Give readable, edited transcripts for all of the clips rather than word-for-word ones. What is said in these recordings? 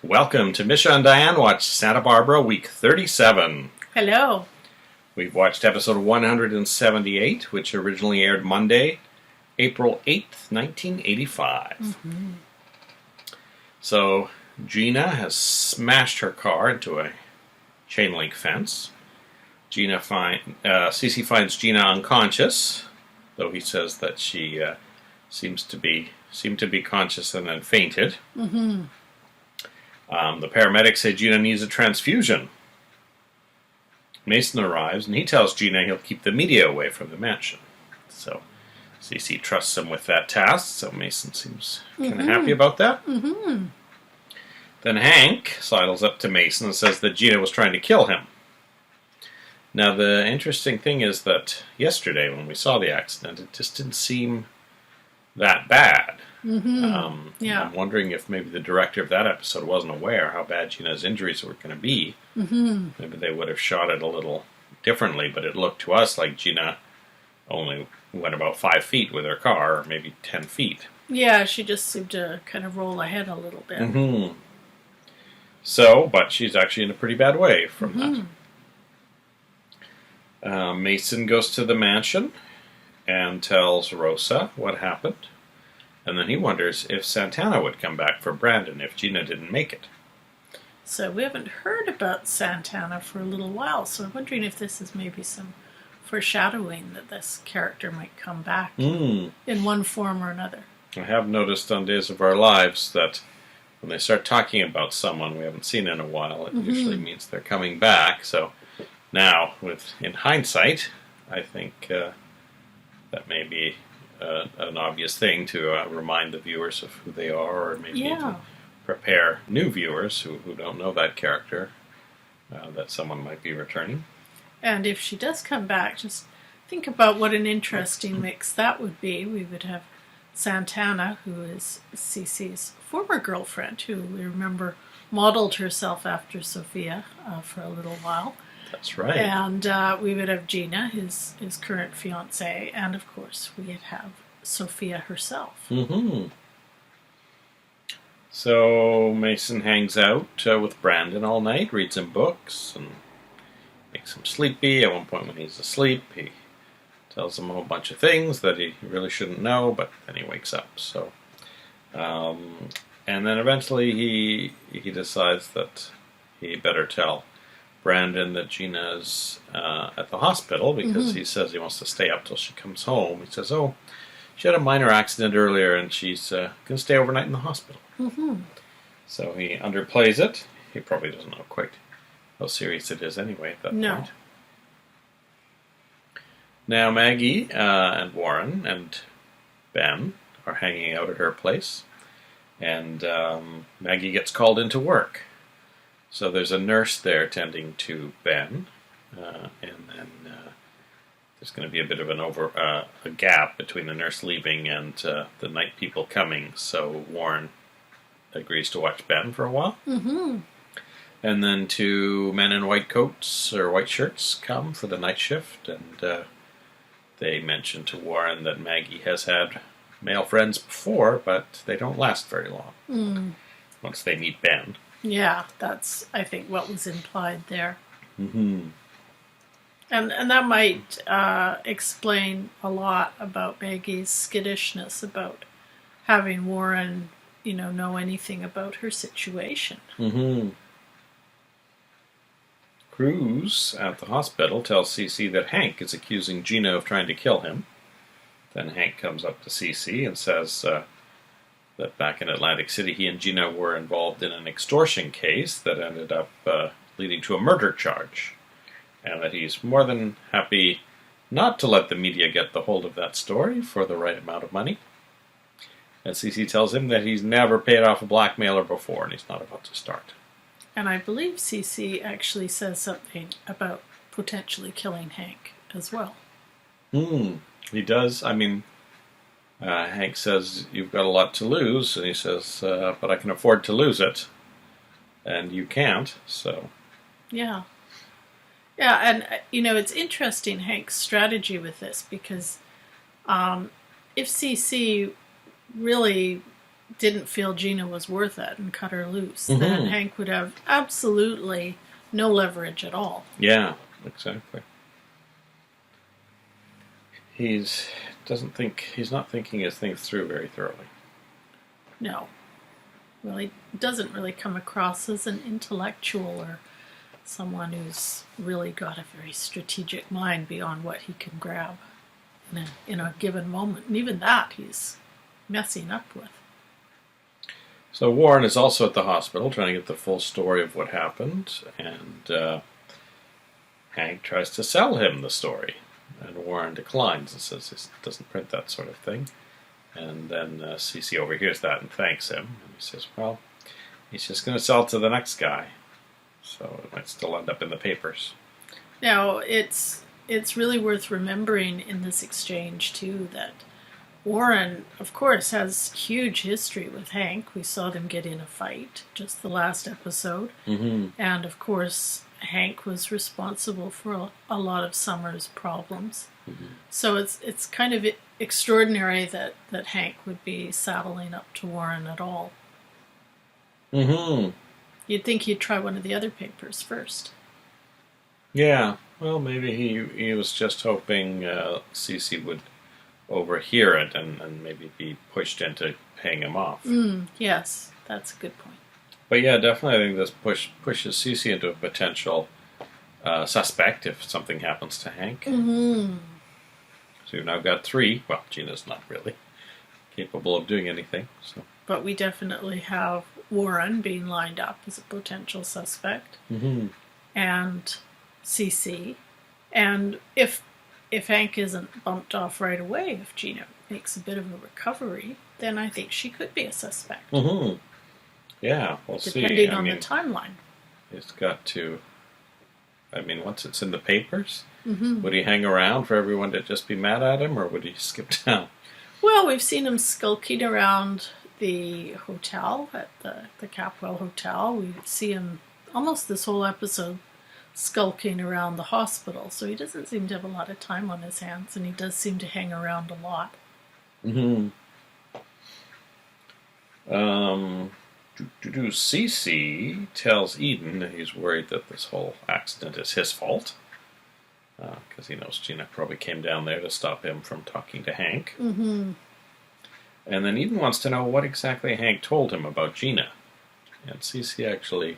Welcome to Misha and Dianne Watch Santa Barbara, week 37. Hello. We've watched episode 178, which originally aired Monday, April 8th, 1985. Mm-hmm. So, Gina has smashed her car into a chain link fence. Cece finds Gina unconscious, though he says that she seemed to be conscious and then fainted. Mm-hmm. The paramedics say Gina needs a transfusion. Mason arrives and he tells Gina he'll keep the media away from the mansion. So Cece trusts him with that task, so Mason seems kind of happy about that. Mm-hmm. Then Hank sidles up to Mason and says that Gina was trying to kill him. Now the interesting thing is that yesterday when we saw the accident, it just didn't seem that bad. Mm-hmm. I'm wondering if maybe the director of that episode wasn't aware how bad Gina's injuries were going to be. Mm-hmm. Maybe they would have shot it a little differently, but it looked to us like Gina only went about 5 feet with her car, or maybe 10 feet. Yeah, she just seemed to kind of roll ahead a little bit. Mm-hmm. So, but she's actually in a pretty bad way from that. Mason goes to the mansion and tells Rosa what happened. And then he wonders if Santana would come back for Brandon if Gina didn't make it. So we haven't heard about Santana for a little while, so I'm wondering if this is maybe some foreshadowing that this character might come back in one form or another. I have noticed on Days of Our Lives that when they start talking about someone we haven't seen in a while, it usually means they're coming back. So now, in hindsight, I think that may be an obvious thing to remind the viewers of who they are, or maybe to prepare new viewers who don't know that character that someone might be returning. And if she does come back, just think about what an interesting mix that would be. We would have Santana, who is Cece's former girlfriend, who we remember modeled herself after Sophia for a little while. That's right. And we would have Gina, his current fiancée, and of course we'd have Sophia herself. Mm-hmm. So Mason hangs out with Brandon all night, reads him books, and makes him sleepy. At one point when he's asleep, he tells him a whole bunch of things that he really shouldn't know, but then he wakes up. So, and then eventually he decides that he better tell Brandon that Gina's at the hospital because he says he wants to stay up till she comes home. He says, oh, she had a minor accident earlier and she's going to stay overnight in the hospital. Mm-hmm. So he underplays it. He probably doesn't know quite how serious it is anyway at that point. Now Maggie and Warren and Ben are hanging out at her place, and Maggie gets called into work. So there's a nurse there tending to Ben, and then there's going to be a bit of a gap between the nurse leaving and the night people coming. So Warren agrees to watch Ben for a while. Mm-hmm. And then 2 men in white coats or white shirts come for the night shift, and they mention to Warren that Maggie has had male friends before, but they don't last very long once they meet Ben. Yeah, that's, I think, what was implied there. Mm-hmm. And that might explain a lot about Maggie's skittishness about having Warren, know anything about her situation. Mm-hmm. Cruz at the hospital tells Cece that Hank is accusing Gina of trying to kill him. Then Hank comes up to Cece and says that back in Atlantic City he and Gina were involved in an extortion case that ended up leading to a murder charge, and that he's more than happy not to let the media get the hold of that story for the right amount of money. And Cece tells him that he's never paid off a blackmailer before and he's not about to start. And I believe Cece actually says something about potentially killing Hank as well. He does. I mean, Hank says, you've got a lot to lose. And he says, but I can afford to lose it. And you can't, so. Yeah. Yeah, and, it's interesting, Hank's strategy with this, because if Cece really didn't feel Gina was worth it and cut her loose, Mm-hmm. then Hank would have absolutely no leverage at all. Yeah, exactly. He's not thinking his things through very thoroughly. No. Well, he doesn't really come across as an intellectual or someone who's really got a very strategic mind beyond what he can grab in a given moment. And even that he's messing up with. So Warren is also at the hospital trying to get the full story of what happened, and Hank tries to sell him the story, and Warren declines and says he doesn't print that sort of thing. And then Cece overhears that and thanks him, and he says, well, he's just going to sell it to the next guy, so it might still end up in the papers. Now, it's really worth remembering in this exchange, too, that Warren, of course, has huge history with Hank. We saw them get in a fight just the last episode. Mm-hmm. And, of course, Hank was responsible for a lot of Summer's problems. Mm-hmm. So it's kind of extraordinary that Hank would be saddling up to Warren at all. Mm-hmm. You'd think he'd try one of the other papers first. Yeah, well, maybe he was just hoping Cece would overhear it and maybe be pushed into paying him off. Yes, that's a good point. But yeah, definitely I think this pushes Cece into a potential suspect if something happens to Hank. Mm-hmm. So you've now got 3. Well, Gina's not really capable of doing anything. So. But we definitely have Warren being lined up as a potential suspect. Mm-hmm. And Cece. And if Hank isn't bumped off right away, if Gina makes a bit of a recovery, then I think she could be a suspect. Mm-hmm. Yeah, we'll see. Depending on the timeline. It's got to... I mean, once it's in the papers, Mm-hmm. would he hang around for everyone to just be mad at him, or would he skip town? Well, we've seen him skulking around the hotel, at the Capwell Hotel. We see him almost this whole episode skulking around the hospital, so he doesn't seem to have a lot of time on his hands, and he does seem to hang around a lot. Mm-hmm. Cece tells Eden that he's worried that this whole accident is his fault, because he knows Gina probably came down there to stop him from talking to Hank. Mm-hmm. And then Eden wants to know what exactly Hank told him about Gina. And Cece actually,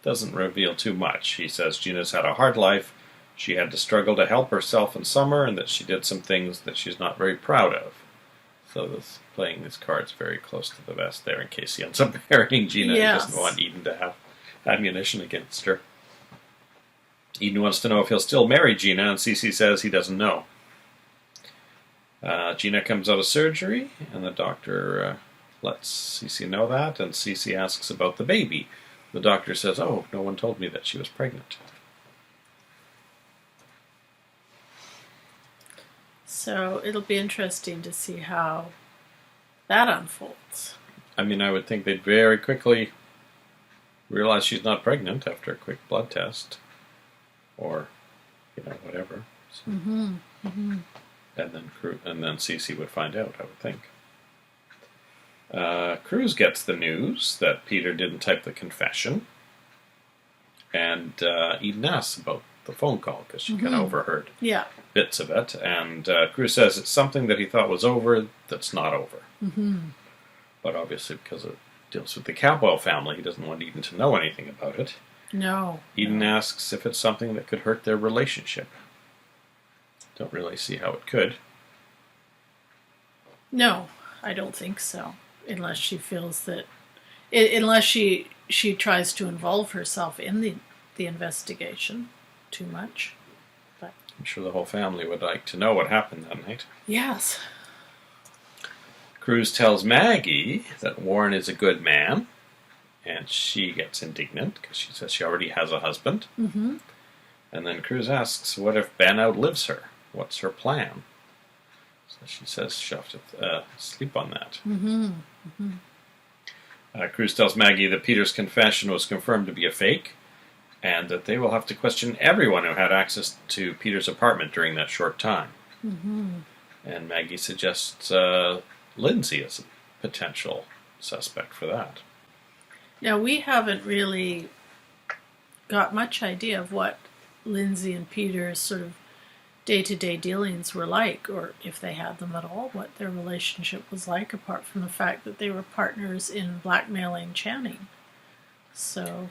doesn't reveal too much. He says Gina's had a hard life, she had to struggle to help herself in summer, and that she did some things that she's not very proud of. So this playing his cards very close to the vest there in case he ends up marrying Gina. Yes. He doesn't want Eden to have ammunition against her. Eden wants to know if he'll still marry Gina, and Cece says he doesn't know. Gina comes out of surgery, and the doctor lets Cece know that, and Cece asks about the baby. The doctor says, oh, no one told me that she was pregnant. So it'll be interesting to see how that unfolds. I mean, I would think they'd very quickly realize she's not pregnant after a quick blood test. Or, whatever. So. Mm-hmm. Mm-hmm. And then Cece would find out, I would think. Cruz gets the news that Peter didn't type the confession. And Eden asks about the phone call, because she kind of overheard bits of it. And Cruz says it's something that he thought was over that's not over. Mm-hmm. But obviously, because it deals with the Capwell family, he doesn't want Eden to know anything about it. No. Eden asks if it's something that could hurt their relationship. Don't really see how it could. No, I don't think so. Unless she feels that... Unless she tries to involve herself in the investigation too much. But I'm sure the whole family would like to know what happened that night. yes. Cruz tells Maggie that Warren is a good man, and she gets indignant because she says she already has a husband. Mm-hmm. And then Cruz asks, what if Ben outlives her? What's her plan? So she says she'll have to sleep on that. Mm-hmm. Mm-hmm. Cruz tells Maggie that Peter's confession was confirmed to be a fake, and that they will have to question everyone who had access to Peter's apartment during that short time. Mm-hmm. And Maggie suggests Lindsay as a potential suspect for that. Now, we haven't really got much idea of what Lindsay and Peter's sort of day-to-day dealings were like, or if they had them at all, what their relationship was like, apart from the fact that they were partners in blackmailing Channing. So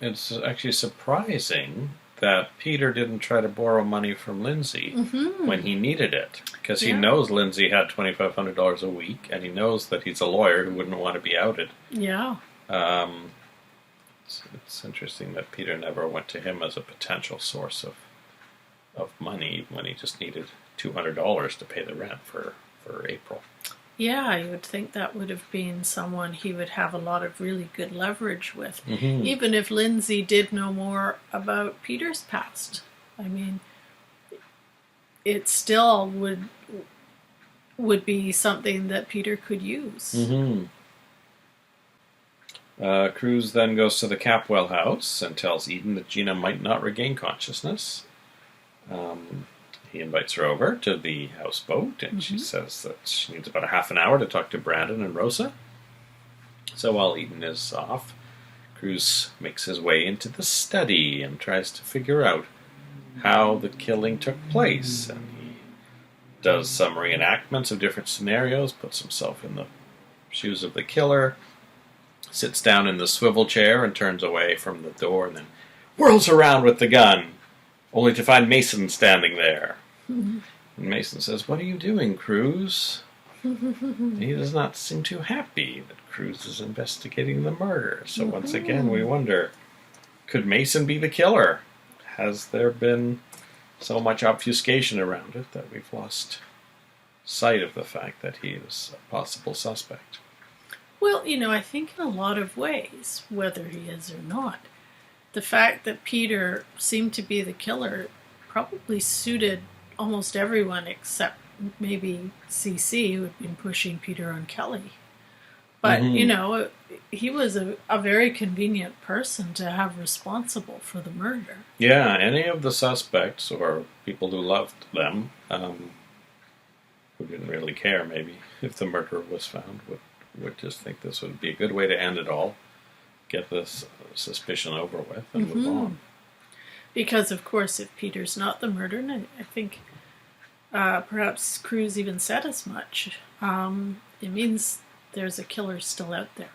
it's actually surprising that Peter didn't try to borrow money from Lindsay when he needed it, because he knows Lindsay had $2,500 a week, and he knows that he's a lawyer who wouldn't want to be outed. Yeah. It's interesting that Peter never went to him as a potential source of money when he just needed $200 to pay the rent for April. Yeah, you would think that would have been someone he would have a lot of really good leverage with, even if Lindsay did know more about Peter's past. I mean, it still would be something that Peter could use. Cruz then goes to the Capwell house and tells Eden that Gina might not regain consciousness. He invites her over to the houseboat, and she says that she needs about a half an hour to talk to Brandon and Rosa. So while Eden is off, Cruz makes his way into the study and tries to figure out how the killing took place. And he does some reenactments of different scenarios, puts himself in the shoes of the killer, sits down in the swivel chair and turns away from the door, and then whirls around with the gun, only to find Mason standing there. And Mason says, "What are you doing, Cruz?" He does not seem too happy that Cruz is investigating the murder. So once again, we wonder, could Mason be the killer? Has there been so much obfuscation around it that we've lost sight of the fact that he is a possible suspect? Well, I think in a lot of ways, whether he is or not, the fact that Peter seemed to be the killer probably suited almost everyone except maybe CC, who had been pushing Peter on Kelly. But, he was a very convenient person to have responsible for the murder. Yeah, any of the suspects or people who loved them, who didn't really care maybe if the murderer was found, would just think this would be a good way to end it all, get this suspicion over with, and move on. Because, of course, if Peter's not the murderer, and I think perhaps Cruz even said as much, it means there's a killer still out there.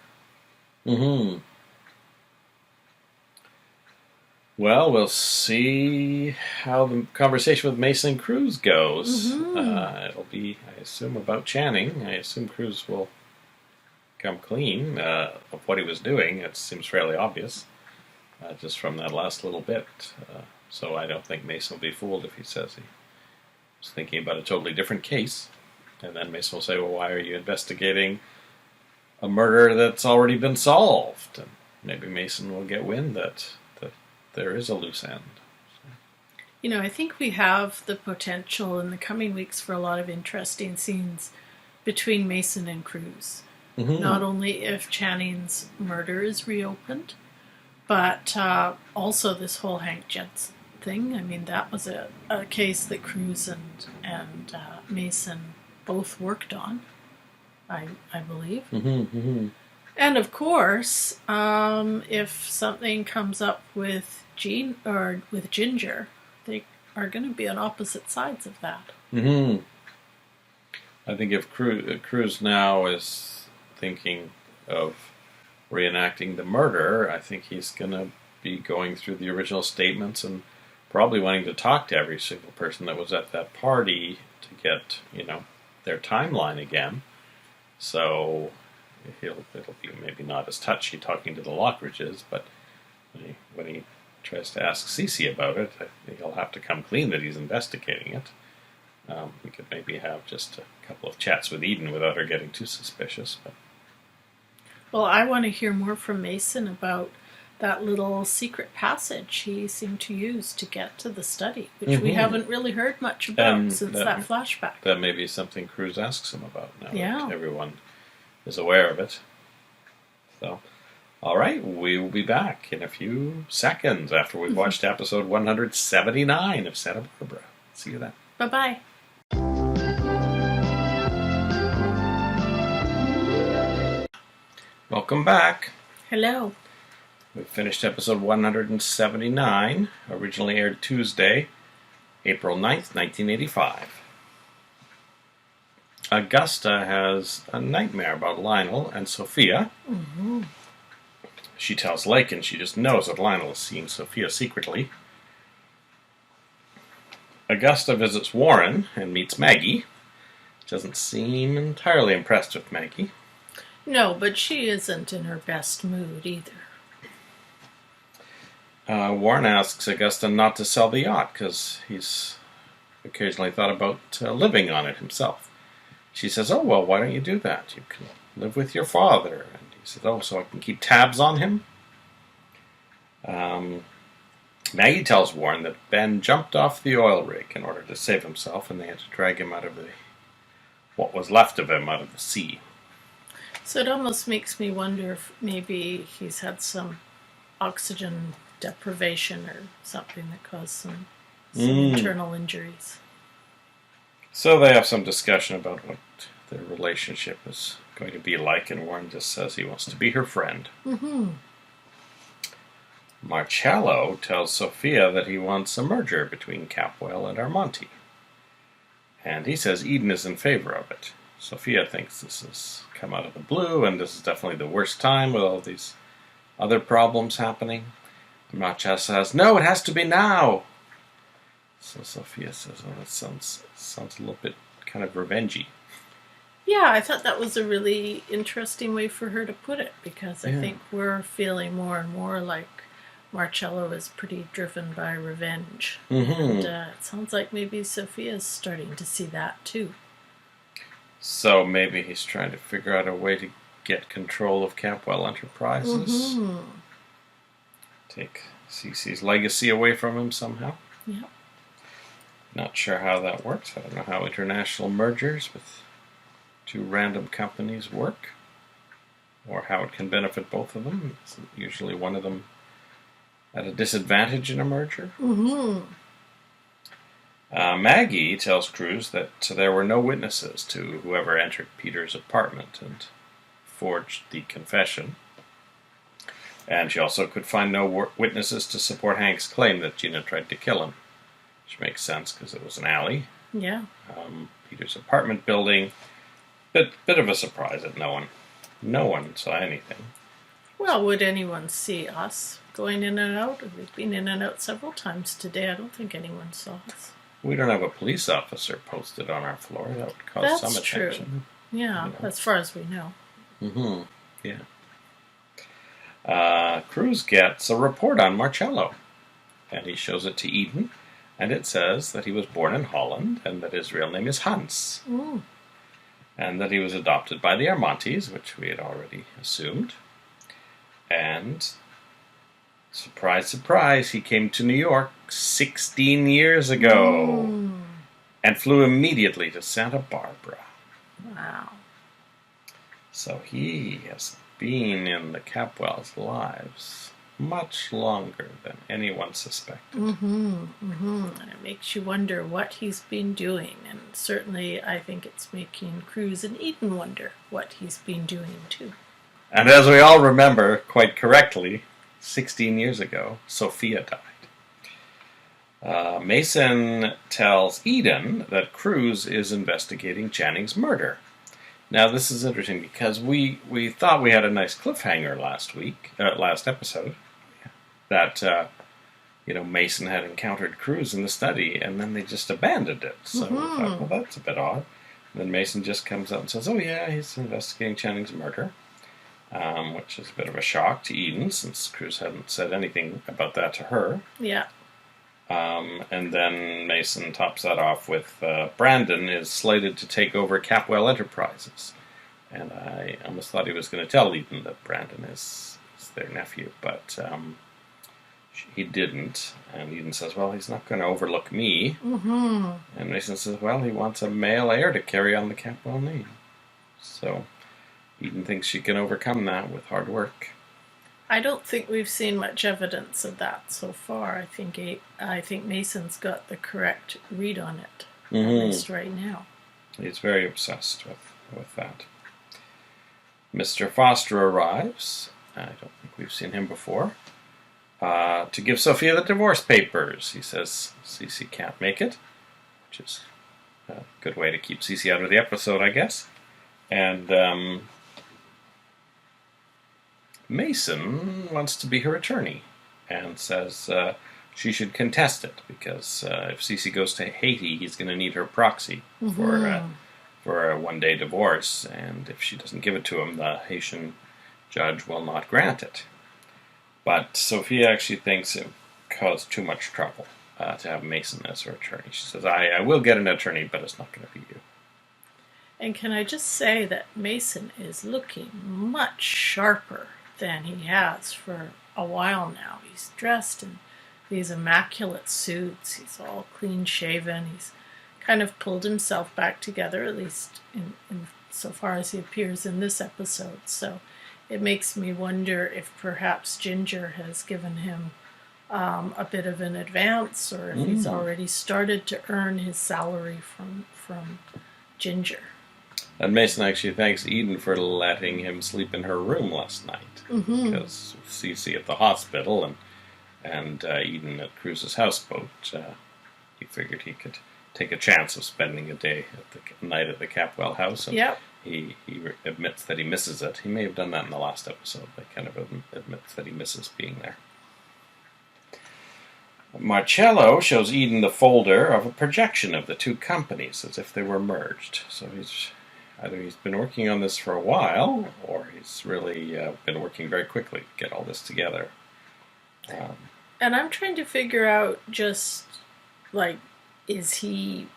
Well, we'll see how the conversation with Mason and Cruz goes. It'll be, I assume, about Channing. I assume Cruz will come clean of what he was doing. It seems fairly obvious, just from that last little bit. So I don't think Mason will be fooled if he says he was thinking about a totally different case. And then Mason will say, well, why are you investigating a murder that's already been solved? And maybe Mason will get wind that there is a loose end. I think we have the potential in the coming weeks for a lot of interesting scenes between Mason and Cruz. Not only if Channing's murder is reopened, but also this whole Hank Jensen thing. I mean, that was a case that Cruz and Mason both worked on, I believe. And of course, if something comes up with with Ginger, they are going to be on opposite sides of that. I think if Cruz now is thinking of reenacting the murder, I think he's going to be going through the original statements and probably wanting to talk to every single person that was at that party to get, their timeline again. So it'll be maybe not as touchy talking to the Lockridges, but when he tries to ask Cece about it, he'll have to come clean that he's investigating it. We could maybe have just a couple of chats with Eden without her getting too suspicious. But well, I want to hear more from Mason about that little secret passage he seemed to use to get to the study, which we haven't really heard much about since that flashback. That may be something Cruz asks him about now that everyone is aware of it. So, all right, we will be back in a few seconds after we've watched episode 179 of Santa Barbara. See you then. Bye-bye. welcome back. Hello. We've finished episode 179, originally aired Tuesday, April 9th, 1985. Augusta has a nightmare about Lionel and Sophia. Mm-hmm. She tells Lakin she just knows that Lionel is seeing Sophia secretly. Augusta visits Warren and meets Maggie. Doesn't seem entirely impressed with Maggie. No, but she isn't in her best mood either. Warren asks Augusta not to sell the yacht because he's occasionally thought about living on it himself. She says, "Oh, well, why don't you do that? You can live with your father." And he says, "Oh, so I can keep tabs on him?" Maggie tells Warren that Ben jumped off the oil rig in order to save himself, and they had to drag him out of what was left of him out of the sea. So it almost makes me wonder if maybe he's had some oxygen deprivation or something that caused some internal injuries. So they have some discussion about what their relationship is going to be like, and Warren just says he wants to be her friend. Mm-hmm. Marcello tells Sophia that he wants a merger between Capwell and Armonti. And he says Eden is in favor of it. Sophia thinks this has come out of the blue, and this is definitely the worst time with all these other problems happening. Marcello says, "No, it has to be now." So Sophia says, "Oh, that sounds a little bit kind of revengey." Yeah, I thought that was a really interesting way for her to put it, because I think we're feeling more and more like Marcello is pretty driven by revenge. Mm-hmm. And it sounds like maybe Sophia's starting to see that too. So maybe he's trying to figure out a way to get control of Capwell Enterprises. Mm-hmm. Take Cece's legacy away from him somehow. Yeah. Not sure how that works. I don't know how international mergers with two random companies work, or how it can benefit both of them. Isn't usually one of them at a disadvantage in a merger? Mm-hmm. Maggie tells Cruz that there were no witnesses to whoever entered Peter's apartment and forged the confession. And she also could find no witnesses to support Hank's claim that Gina tried to kill him, which makes sense because it was an alley. Yeah. Peter's apartment building. Bit of a surprise that no one saw anything. Well, would anyone see us going in and out? We've been in and out several times today. I don't think anyone saw us. We don't have a police officer posted on our floor. That would cause some attention. True. Yeah, you know. As far as we know. Mm-hmm. Yeah. Cruz gets a report on Marcello, and he shows it to Eden, and it says that he was born in Holland, and that his real name is Hans, and that he was adopted by the Armontis, which we had already assumed, and surprise, surprise, he came to New York 16 years ago, and flew immediately to Santa Barbara. Wow. So he has been in the Capwells' lives much longer than anyone suspected. And it makes you wonder what he's been doing, and certainly I think it's making Cruz and Eden wonder what he's been doing too. And as we all remember quite correctly, 16 years ago, Sophia died. Mason tells Eden that Cruz is investigating Channing's murder. Now, this is interesting because we thought we had a nice cliffhanger last episode, that Mason had encountered Cruz in the study, and then they just abandoned it. So we thought, well, that's a bit odd. And then Mason just comes out and says, "Oh yeah, he's investigating Channing's murder," which is a bit of a shock to Eden, since Cruz hadn't said anything about that to her. Yeah. And then Mason tops that off with Brandon is slated to take over Capwell Enterprises. And I almost thought he was going to tell Eden that Brandon is their nephew, but he didn't. And Eden says, "Well, he's not going to overlook me." And Mason says, "Well, he wants a male heir to carry on the Capwell name." So Eden thinks she can overcome that with hard work. I don't think we've seen much evidence of that so far. I think Mason's got the correct read on it, at least right now. He's very obsessed with that. Mr. Foster arrives. I don't think we've seen him before. To give Sophia the divorce papers. He says Cece can't make it, which is a good way to keep Cece out of the episode, I guess. And Mason wants to be her attorney and says she should contest it because if Cece goes to Haiti, he's going to need her proxy for a one-day divorce, and if she doesn't give it to him, the Haitian judge will not grant it. But Sophia actually thinks it caused too much trouble to have Mason as her attorney. She says, I will get an attorney, but it's not going to be you. And can I just say that Mason is looking much sharper than he has for a while now. He's dressed in these immaculate suits. He's all clean-shaven. He's kind of pulled himself back together, at least in so far as he appears in this episode. So it makes me wonder if perhaps Ginger has given him a bit of an advance, or if he's already started to earn his salary from Ginger. And Mason actually thanks Eden for letting him sleep in her room last night, because Cece at the hospital and Eden at Cruz's houseboat, he figured he could take a chance of spending a night at the Capwell house. And he admits that he misses it. He may have done that in the last episode, but kind of admits that he misses being there. Marcello shows Eden the folder of a projection of the two companies as if they were merged. So he's been working on this for a while, or he's really been working very quickly to get all this together. And I'm trying to figure out just, like, is he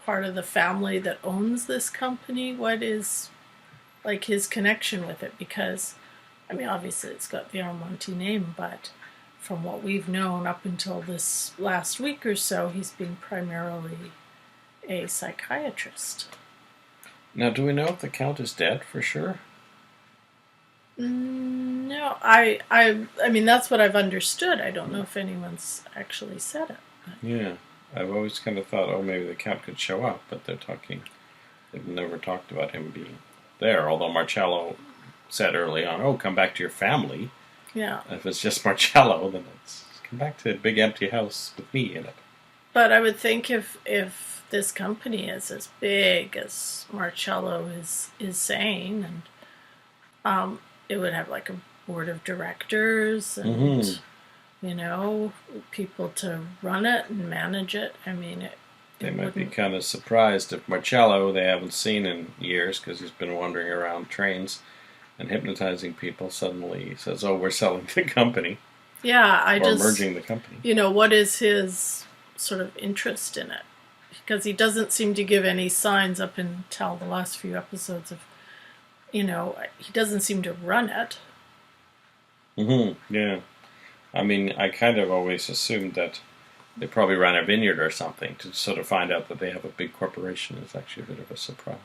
part of the family that owns this company? What is, like, his connection with it? Because, I mean, obviously it's got the Armonti name, but from what we've known up until this last week or so, he's been primarily a psychiatrist. Now, do we know if the Count is dead for sure? No, I mean, that's what I've understood. I don't know if anyone's actually said it. Yeah, I've always kind of thought, oh, maybe the Count could show up, but they've never talked about him being there, although Marcello said early on, oh, come back to your family. Yeah. If it's just Marcello, then it's come back to a big empty house with me in it. But I would think if this company is as big as Marcello is saying, and it would have like a board of directors and people to run it and manage it. I mean, they might be kind of surprised if Marcello, they haven't seen in years because he's been wandering around trains and hypnotizing people, suddenly says, oh, we're selling the company. Yeah, or merging the company. What is his sort of interest in it? Because he doesn't seem to give any signs up until the last few episodes of, he doesn't seem to run it. Yeah. I mean, I kind of always assumed that they probably ran a vineyard or something. To sort of find out that they have a big corporation is actually a bit of a surprise.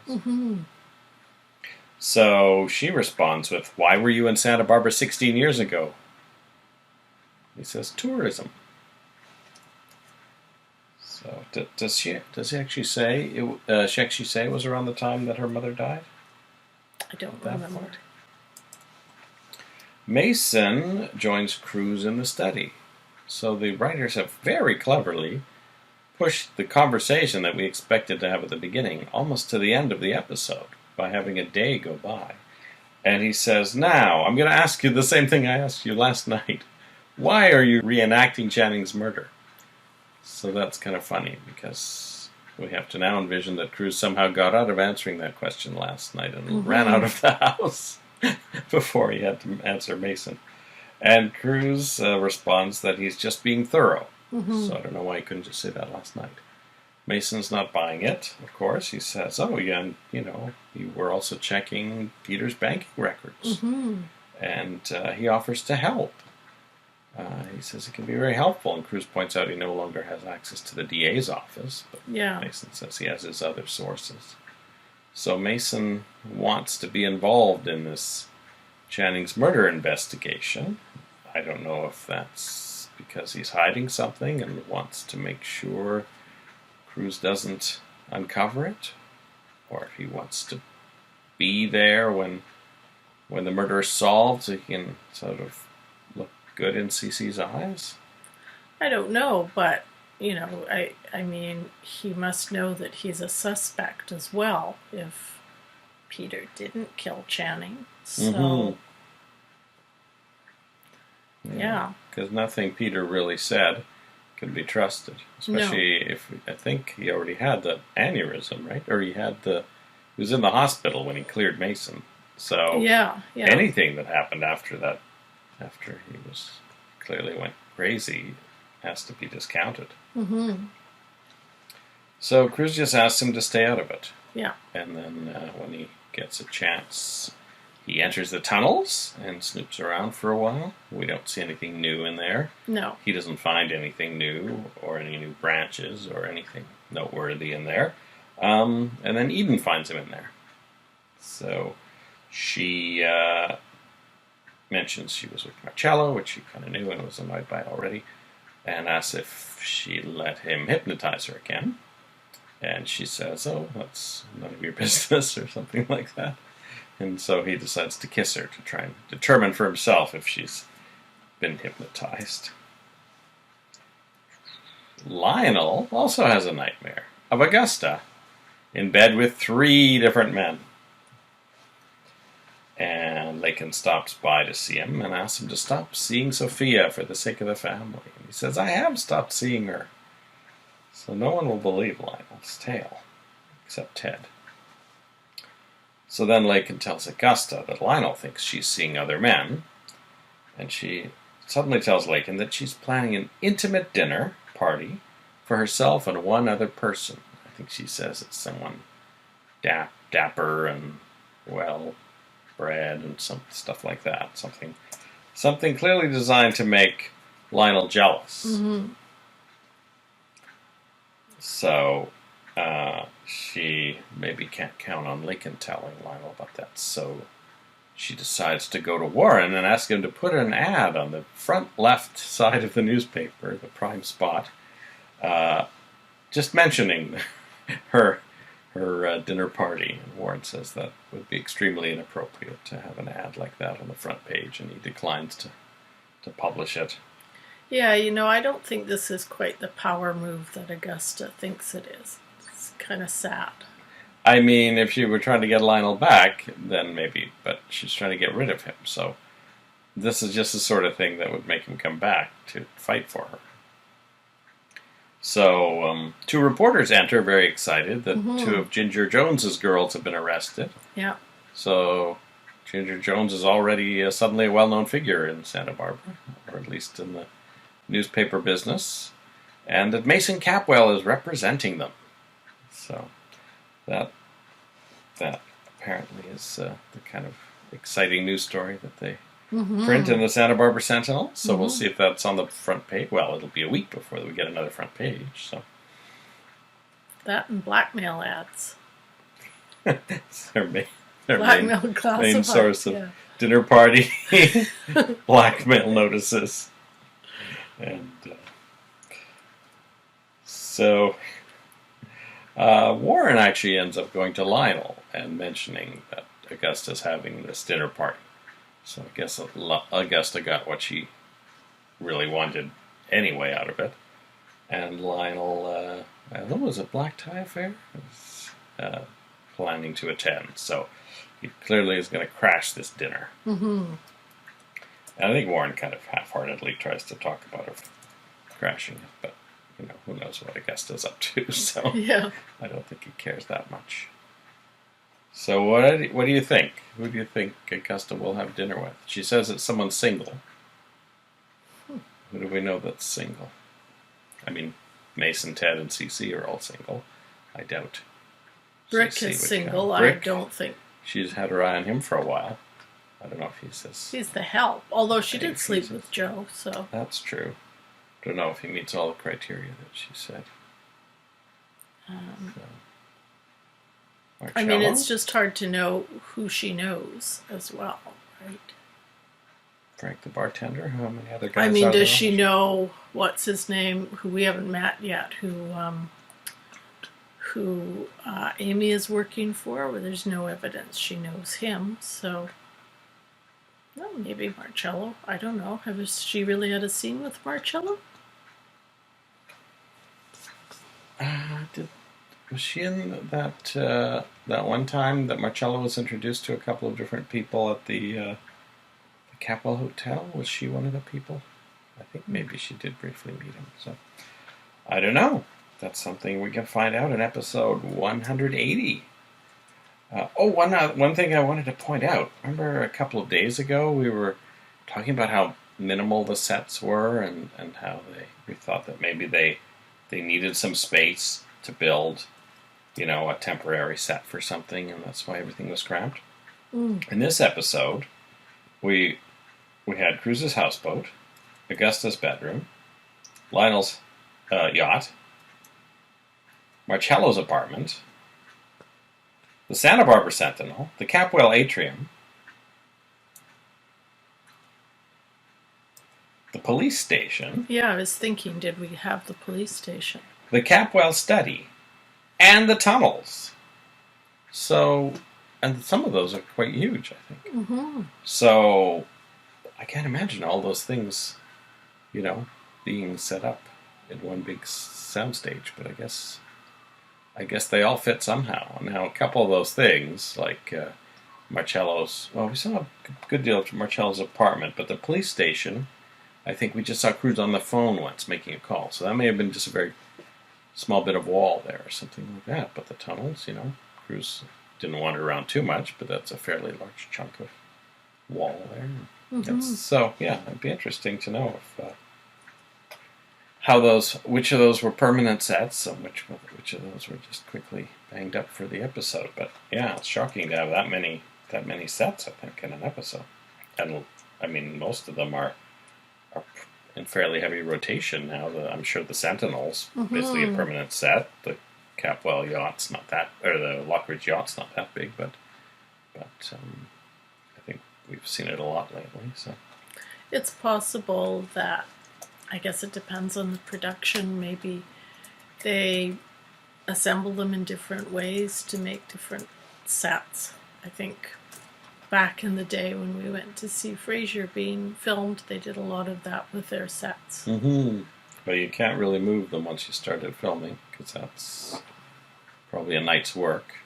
So she responds with, why were you in Santa Barbara 16 years ago? He says, tourism. So does she actually say it was around the time that her mother died? I don't remember. Mason joins Cruz in the study. So the writers have very cleverly pushed the conversation that we expected to have at the beginning almost to the end of the episode by having a day go by. And he says, now, I'm going to ask you the same thing I asked you last night. Why are you reenacting Channing's murder? So that's kind of funny, because we have to now envision that Cruz somehow got out of answering that question last night and ran out of the house before he had to answer Mason. And Cruz responds that he's just being thorough. So I don't know why he couldn't just say that last night. Mason's not buying it, of course. He says, oh, yeah, you were also checking Peter's banking records. And he offers to help. He says it can be very helpful, and Cruz points out he no longer has access to the DA's office, but Mason says he has his other sources. So Mason wants to be involved in this Channing's murder investigation. I don't know if that's because he's hiding something and wants to make sure Cruz doesn't uncover it, or if he wants to be there when the murder is solved, so he can sort of look good in Cece's eyes? I don't know, but I mean, he must know that he's a suspect as well if Peter didn't kill Channing. So, yeah. Because nothing Peter really said could be trusted, especially if I think he already had the aneurysm, right? Or he was in the hospital when he cleared Mason. So anything that happened after that, after he was clearly went crazy, has to be discounted. So Cruz just asks him to stay out of it. Yeah. And then when he gets a chance, he enters the tunnels and snoops around for a while. We don't see anything new in there. No. He doesn't find anything new or any new branches or anything noteworthy in there. And then Eden finds him in there. So she mentions she was with Marcello, which he kind of knew and was annoyed by already, and asks if she let him hypnotize her again. And she says, "Oh, that's none of your business," or something like that. And so he decides to kiss her to try and determine for himself if she's been hypnotized. Lionel also has a nightmare of Augusta in bed with 3 different men. And Lakin stops by to see him and asks him to stop seeing Sophia for the sake of the family. And he says, "I have stopped seeing her." So no one will believe Lionel's tale, except Ted. So then Lakin tells Augusta that Lionel thinks she's seeing other men, and she suddenly tells Lakin that she's planning an intimate dinner party for herself and one other person. I think she says it's someone dapper and well-bred and some stuff like that. Something clearly designed to make Lionel jealous. So she maybe can't count on Lincoln telling Lionel about that. So she decides to go to Warren and ask him to put an ad on the front left side of the newspaper, the prime spot, just mentioning her dinner party. And Warren says that would be extremely inappropriate to have an ad like that on the front page, and he declines to publish it. Yeah, I don't think this is quite the power move that Augusta thinks it is. It's kind of sad. I mean, if she were trying to get Lionel back, then maybe, but she's trying to get rid of him, so this is just the sort of thing that would make him come back to fight for her. So, 2 reporters enter, very excited that 2 of Ginger Jones's girls have been arrested. Yeah. So, Ginger Jones is already suddenly a well-known figure in Santa Barbara, or at least in the newspaper business, and that Mason Capwell is representing them. So that apparently is the kind of exciting news story that they print in the Santa Barbara Sentinel. So we'll see if that's on the front page. Well, it'll be a week before we get another front page. So that and blackmail ads. It's their main source of dinner party blackmail notices. And so Warren actually ends up going to Lionel and mentioning that Augusta's having this dinner party. So I guess Augusta got what she really wanted anyway out of it. And Lionel, was it Black Tie Affair? Was, planning to attend. So he clearly is going to crash this dinner. And I think Warren kind of half-heartedly tries to talk about her crashing it, but who knows what Augusta's up to, so I don't think he cares that much. So what do you think? Who do you think Augusta will have dinner with? She says it's someone single. Who do we know that's single? I mean, Mason, Ted, and Cece are all single. I doubt. Brick Cece is single. Brick, I don't think. She's had her eye on him for a while. I don't know if he says... He's the help, although she did sleep with Joe, so... That's true. Don't know if he meets all the criteria that she said. I mean, it's just hard to know who she knows as well, right? Frank the bartender? How many other guys I mean, does she know, what's his name, who we haven't met yet, who Amy is working for, where there's no evidence she knows him. So, well, maybe Marcello. I don't know. Has she really had a scene with Marcello? Was she in that one time that Marcello was introduced to a couple of different people at the Capwell Hotel? Was she one of the people? I think maybe she did briefly meet him. So I don't know. That's something we can find out in episode 180. One thing I wanted to point out. Remember a couple of days ago we were talking about how minimal the sets were and how we thought that maybe they needed some space to build, a temporary set for something, and that's why everything was cramped. In this episode, we had Cruz's houseboat, Augusta's bedroom, Lionel's yacht, Marcello's apartment, the Santa Barbara Sentinel, the Capwell Atrium, the police station. Yeah, I was thinking, did we have the police station? The Capwell study, and the tunnels. So, and some of those are quite huge, I think. Mm-hmm. So, I can't imagine all those things, being set up in one big soundstage. But I guess they all fit somehow. Now, a couple of those things, like Marcello's, we saw a good deal of Marcello's apartment, but the police station, I think we just saw Cruz on the phone once making a call. So that may have been just a very small bit of wall there or something like that. But the tunnels, Cruz didn't wander around too much, but that's a fairly large chunk of wall there. Mm-hmm. So, yeah, it'd be interesting to know if which of those were permanent sets and which of those were just quickly banged up for the episode. But yeah, it's shocking to have that many sets, I think, in an episode. And I mean, most of them are in fairly heavy rotation now. I'm sure the Sentinel's basically a permanent set. The Capwell yacht's not that, or the Lockridge yacht's not that big, but I think we've seen it a lot lately. So it's possible that, I guess it depends on the production. Maybe they assemble them in different ways to make different sets. I think back in the day when we went to see Frasier being filmed, they did a lot of that with their sets. Mm-hmm. But you can't really move them once you started filming, because that's probably a night's work.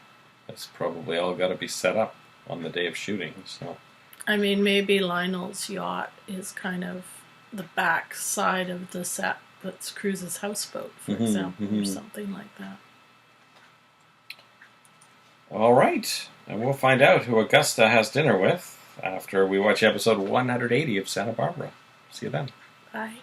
That's probably all got to be set up on the day of shooting. So, I mean, maybe Lionel's yacht is kind of the back side of the set that's Cruz's houseboat, for example, or something like that. All right. And we'll find out who Augusta has dinner with after we watch episode 180 of Santa Barbara. See you then. Bye.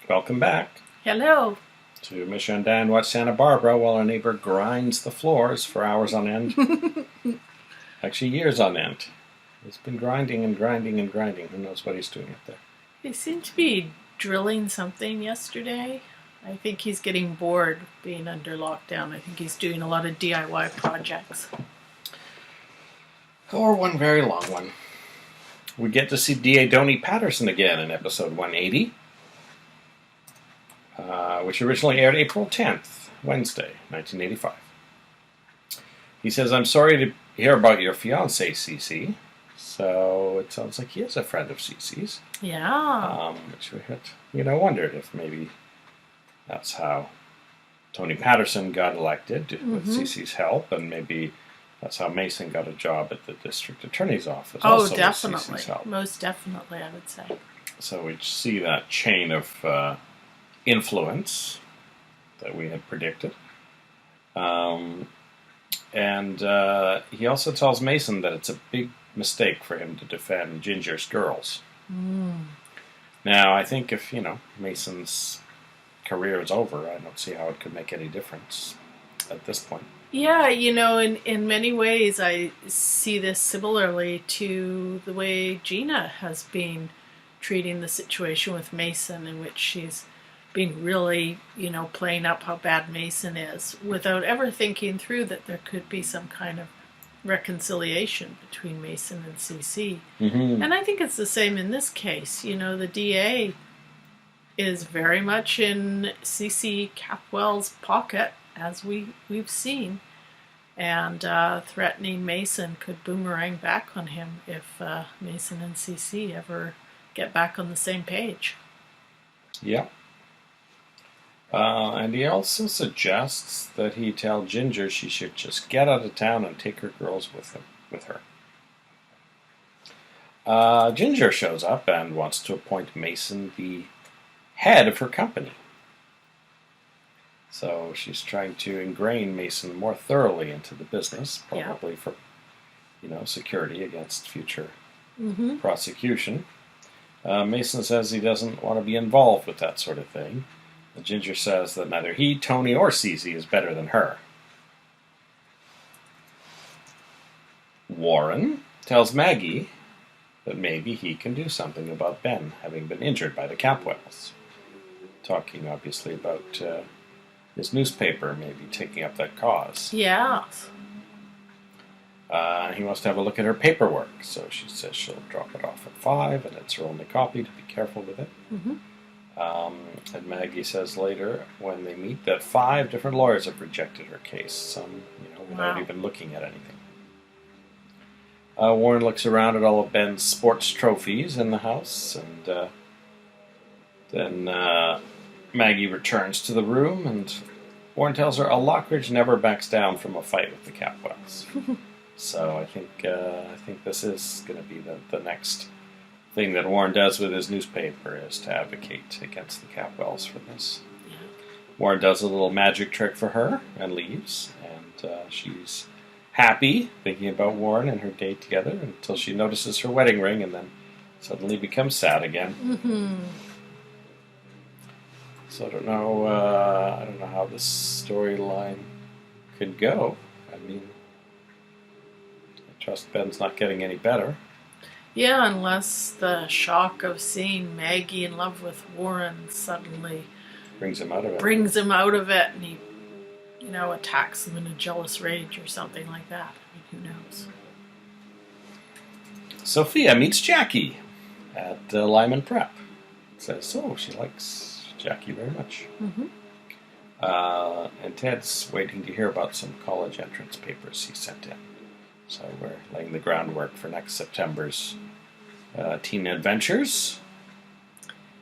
Welcome back. Hello. To Misha and Dan watch Santa Barbara while our neighbor grinds the floors for hours on end. Actually, years on end. He's been grinding and grinding and grinding. Who knows what he's doing up there? He seemed to be drilling something yesterday. I think he's getting bored being under lockdown. I think he's doing a lot of DIY projects. Or one very long one. We get to see D.A. Donnie Patterson again in episode 180, which originally aired April 10th, Wednesday, 1985. He says, "I'm sorry to hear about your fiancée, Cece." So it sounds like he is a friend of Cece's. Yeah. Which we had, wondered if maybe that's how Tony Patterson got elected with Cece's help, and maybe that's how Mason got a job at the district attorney's office. Oh, also definitely. With Cece's help. Most definitely, I would say. So we see that chain of influence that we had predicted. And he also tells Mason that it's a big mistake for him to defend Ginger's girls. Now, I think if, Mason's career is over, I don't see how it could make any difference at this point. Yeah, in many ways I see this similarly to the way Gina has been treating the situation with Mason, in which she's been really, playing up how bad Mason is without ever thinking through that there could be some kind of reconciliation between Mason and CC. And I think it's the same in this case. The DA is very much in C.C. Capwell's pocket, as we've seen, and threatening Mason could boomerang back on him if Mason and C.C. ever get back on the same page. Yeah. And he also suggests that he tell Ginger she should just get out of town and take her girls with her. Ginger shows up and wants to appoint Mason the head of her company. So she's trying to ingrain Mason more thoroughly into the business, probably for, security against future prosecution. Mason says he doesn't want to be involved with that sort of thing. Ginger says that neither he, Tony, or Cece is better than her. Warren tells Maggie that maybe he can do something about Ben having been injured by the Capwells. Talking, obviously, about his newspaper maybe taking up that cause. Yeah. He wants to have a look at her paperwork, so she says she'll drop it off at 5, and it's her only copy, to be careful with it. And Maggie says later, when they meet, that 5 different lawyers have rejected her case, some, without even looking at anything. Warren looks around at all of Ben's sports trophies in the house, and then Maggie returns to the room, and Warren tells her a Lockridge never backs down from a fight with the Capwells. So I think this is going to be the next thing that Warren does with his newspaper, is to advocate against the Capwells for this. Yeah. Warren does a little magic trick for her and leaves, and she's happy thinking about Warren and her date together until she notices her wedding ring, and then suddenly becomes sad again. So I don't know how this storyline could go. I mean, I trust Ben's not getting any better. Yeah, unless the shock of seeing Maggie in love with Warren suddenly brings him out of it, and he, attacks him in a jealous rage or something like that. I mean, who knows? Sophia meets Jackie at Lyman Prep. Says, she likes Jackie very much. And Ted's waiting to hear about some college entrance papers he sent in. So we're laying the groundwork for next September's teen adventures.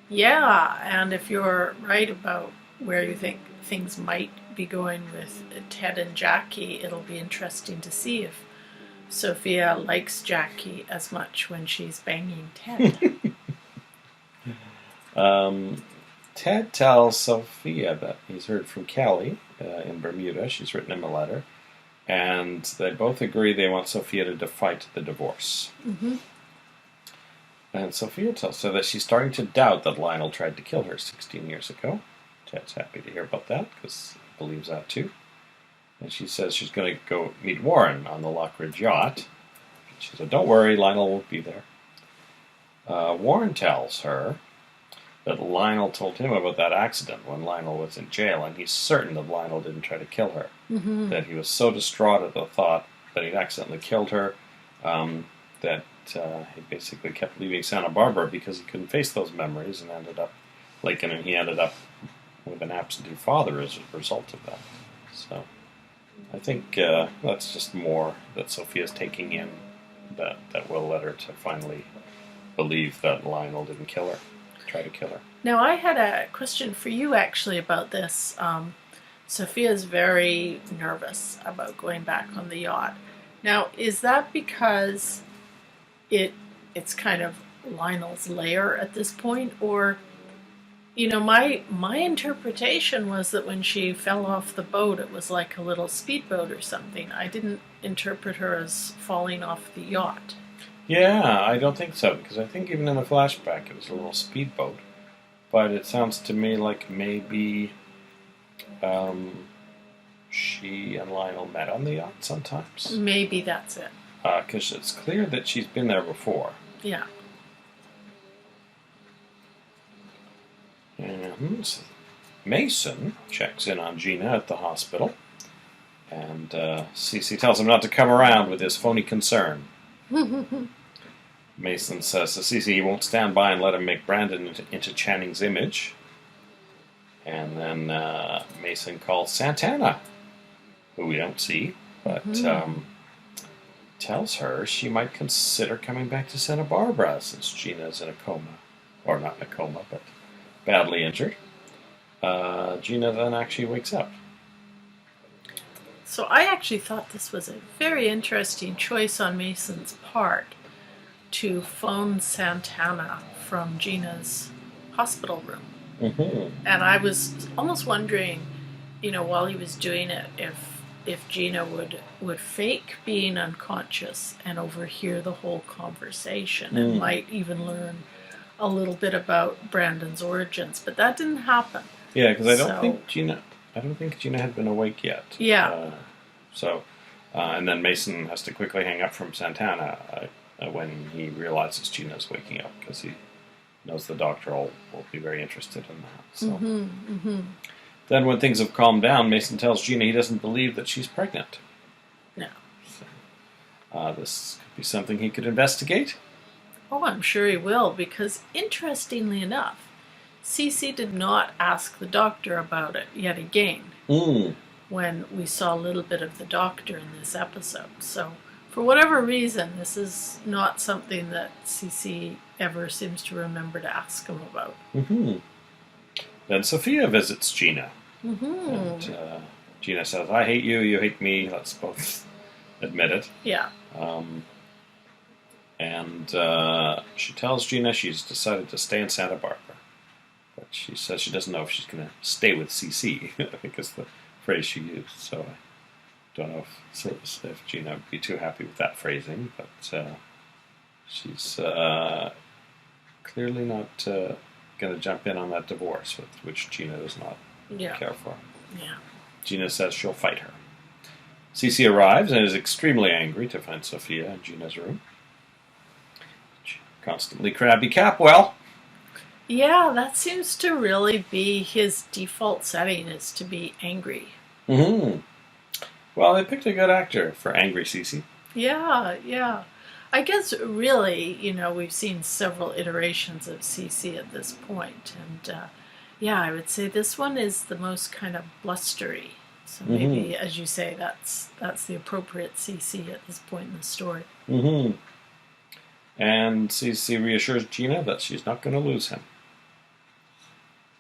Yeah, and if you're right about where you think things might be going with Ted and Jackie, it'll be interesting to see if Sophia likes Jackie as much when she's banging Ted. Ted tells Sophia that he's heard from Callie in Bermuda. She's written him a letter. And they both agree they want Sophia to fight the divorce. And Sophia tells her that she's starting to doubt that Lionel tried to kill her 16 years ago. Ted's happy to hear about that, because he believes that too. And she says she's going to go meet Warren on the Lockridge yacht. She said, don't worry, Lionel won't be there. Warren tells her that Lionel told him about that accident when Lionel was in jail, and he's certain that Lionel didn't try to kill her. That he was so distraught at the thought that he'd accidentally killed her that he basically kept leaving Santa Barbara because he couldn't face those memories, and ended up with an absentee father as a result of that. So I think that's just more that Sophia's taking in that will let her to finally believe that Lionel didn't kill her. Try to kill her. Now, I had a question for you actually about this. Sophia's very nervous about going back on the yacht. Now, is that because it's kind of Lionel's lair at this point, or my interpretation was that when she fell off the boat, it was like a little speedboat or something. I didn't interpret her as falling off the yacht. Yeah, I don't think so, because I think even in the flashback it was a little speedboat. But it sounds to me like maybe she and Lionel met on the yacht sometimes. Maybe that's it. Because it's clear that she's been there before. Yeah. And Mason checks in on Gina at the hospital. And Cece tells him not to come around with his phony concern. Mason says to Cece he won't stand by and let him make Brandon into Channing's image. And then Mason calls Santana, who we don't see, but tells her she might consider coming back to Santa Barbara since Gina's in a coma. Or not in a coma, but badly injured. Gina then actually wakes up. So I actually thought this was a very interesting choice on Mason's part to phone Santana from Gina's hospital room. Mm-hmm. And I was almost wondering, while he was doing it, if Gina would fake being unconscious and overhear the whole conversation and might even learn a little bit about Brandon's origins. But that didn't happen. Yeah, because I don't think Gina had been awake yet. Yeah. And then Mason has to quickly hang up from Santana when he realizes Gina's waking up, because he knows the doctor will be very interested in that. So. Then when things have calmed down, Mason tells Gina he doesn't believe that she's pregnant. No. So, this could be something he could investigate. Oh, I'm sure he will, because interestingly enough, Cece did not ask the doctor about it yet again when we saw a little bit of the doctor in this episode. So, for whatever reason, this is not something that Cece ever seems to remember to ask him about. Then Sophia visits Gina. And Gina says, I hate you, you hate me, let's both admit it. Yeah. And she tells Gina she's decided to stay in Santa Barbara. But she says she doesn't know if she's going to stay with CC, I think is the phrase she used. So I don't know if Gina would be too happy with that phrasing, but she's clearly not going to jump in on that divorce, which Gina does not care for. Yeah. Gina says she'll fight her. CC arrives and is extremely angry to find Sophia in Gina's room. Constantly crabby Capwell. Yeah, that seems to really be his default setting, is to be angry. Well, they picked a good actor for angry Cece. Yeah. I guess really, we've seen several iterations of Cece at this point, and I would say this one is the most kind of blustery. So maybe, as you say, that's the appropriate Cece at this point in the story. And Cece reassures Gina that she's not going to lose him.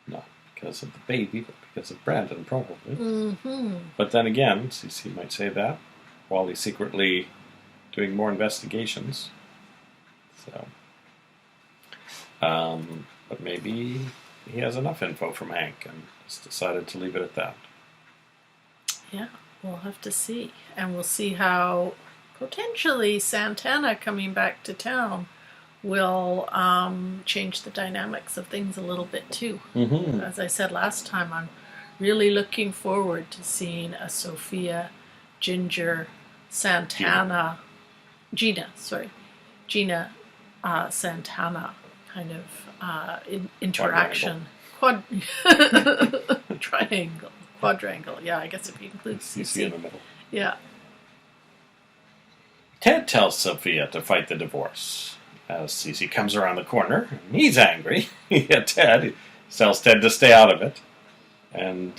Not because of the baby, but because of Brandon, probably. But then again, Cece might say that while he's secretly doing more investigations. So, but maybe he has enough info from Hank and has decided to leave it at that. Yeah, we'll have to see. And we'll see how potentially Santana coming back to town will change the dynamics of things a little bit too. As I said last time, I'm really looking forward to seeing a Sophia, Ginger, Santana, Gina, Santana kind of interaction. Quadrangle. Yeah, I guess if you include CC in the middle. Yeah. Ted tells Sophia to fight the divorce. As Cece comes around the corner, he's angry at Ted. He tells Ted to stay out of it. And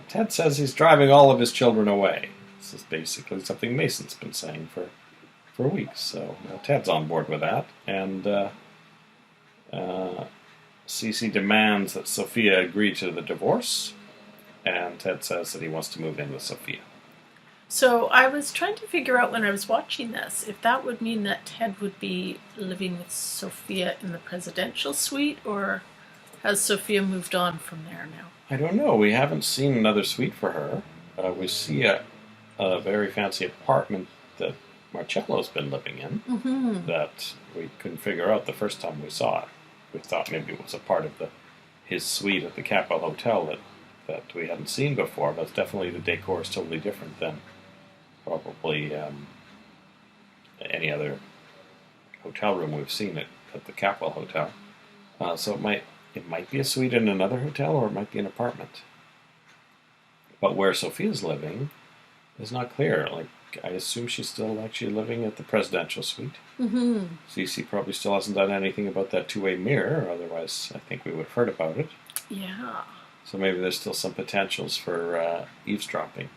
Ted says he's driving all of his children away. This is basically something Mason's been saying for weeks. So Ted's on board with that. And Cece demands that Sophia agree to the divorce. And Ted says that he wants to move in with Sophia. So I was trying to figure out when I was watching this if that would mean that Ted would be living with Sophia in the presidential suite, or has Sophia moved on from there now? I don't know. We haven't seen another suite for her. We see a very fancy apartment that Marcello's been living in that we couldn't figure out the first time we saw it. We thought maybe it was a part of his suite at the Capel Hotel that we hadn't seen before, but definitely the decor is totally different than probably any other hotel room we've seen at the Capel Hotel. So it might be a suite in another hotel, or it might be an apartment. But where Sophia's living is not clear. Like, I assume she's still actually living at the presidential suite. Cece probably still hasn't done anything about that two-way mirror, otherwise I think we would have heard about it. Yeah. So maybe there's still some potentials for eavesdropping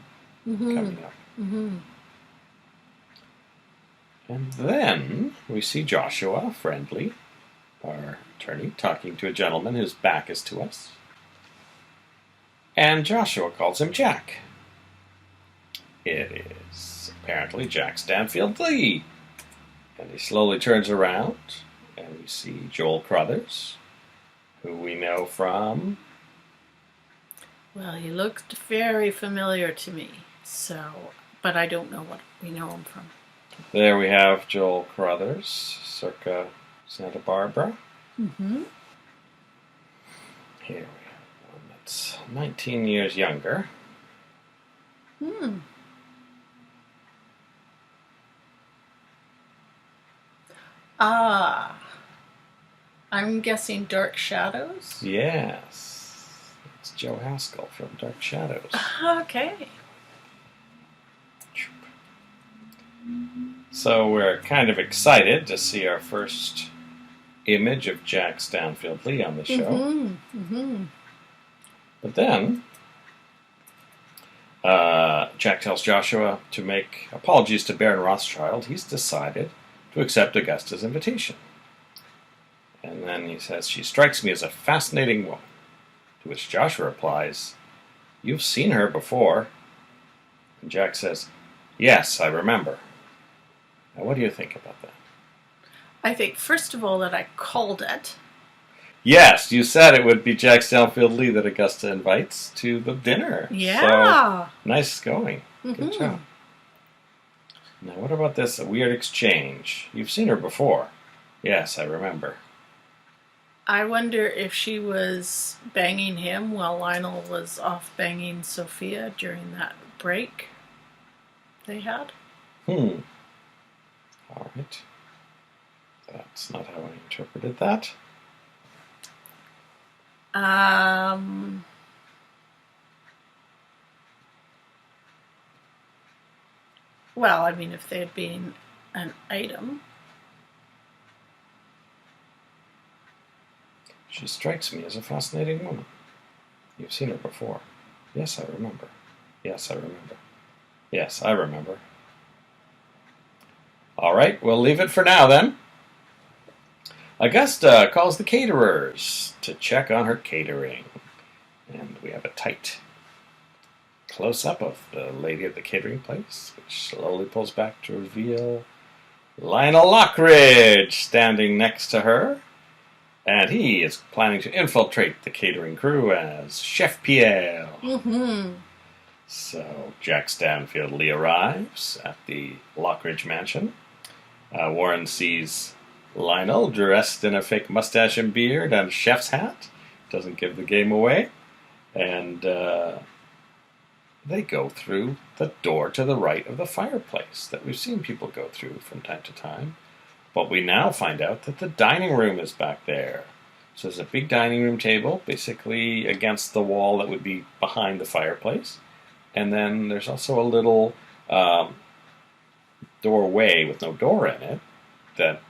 coming up. Mm-hmm. And then we see Joshua, friendly, our attorney, talking to a gentleman whose back is to us. And Joshua calls him Jack. It is apparently Jack Stanfield Lee. And he slowly turns around, and we see Joel Crothers, who we know from... Well, he looked very familiar to me, but I don't know what we know him from. There we have Joel Crothers, circa Santa Barbara. Mm-hmm. Here we have one that's 19 years younger. Hmm. Ah. I'm guessing Dark Shadows? Yes. It's Joe Haskell from Dark Shadows. Okay. So we're kind of excited to see our first image of Jack Stanfield Lee on the show. Mm-hmm. Mm-hmm. But then Jack tells Joshua to make apologies to Baron Rothschild. He's decided to accept Augusta's invitation. And then he says, she strikes me as a fascinating woman. To which Joshua replies, you've seen her before. And Jack says, yes, I remember. Now, what do you think about that? I think, first of all, that I called it. Yes, you said it would be Jack Stanfield Lee that Augusta invites to the dinner. Yeah. So, nice going. Good job. Now, what about this weird exchange? You've seen her before. Yes, I remember. I wonder if she was banging him while Lionel was off banging Sophia during that break they had. All right. That's not how I interpreted that. Well, I mean, if they had been an item. She strikes me as a fascinating woman. You've seen her before. Yes, I remember. Yes, I remember. Yes, I remember. All right, we'll leave it for now then. Augusta calls the caterers to check on her catering. And we have a tight close-up of the lady at the catering place, which slowly pulls back to reveal Lionel Lockridge standing next to her. And he is planning to infiltrate the catering crew as Chef Pierre. Mm-hmm. So Jack Stanfield Lee arrives at the Lockridge mansion. Warren sees Lionel dressed in a fake mustache and beard and chef's hat. Doesn't give the game away. And they go through the door to the right of the fireplace that we've seen people go through from time to time. But we now find out that the dining room is back there. So there's a big dining room table, basically against the wall that would be behind the fireplace. And then there's also a little doorway with no door in it that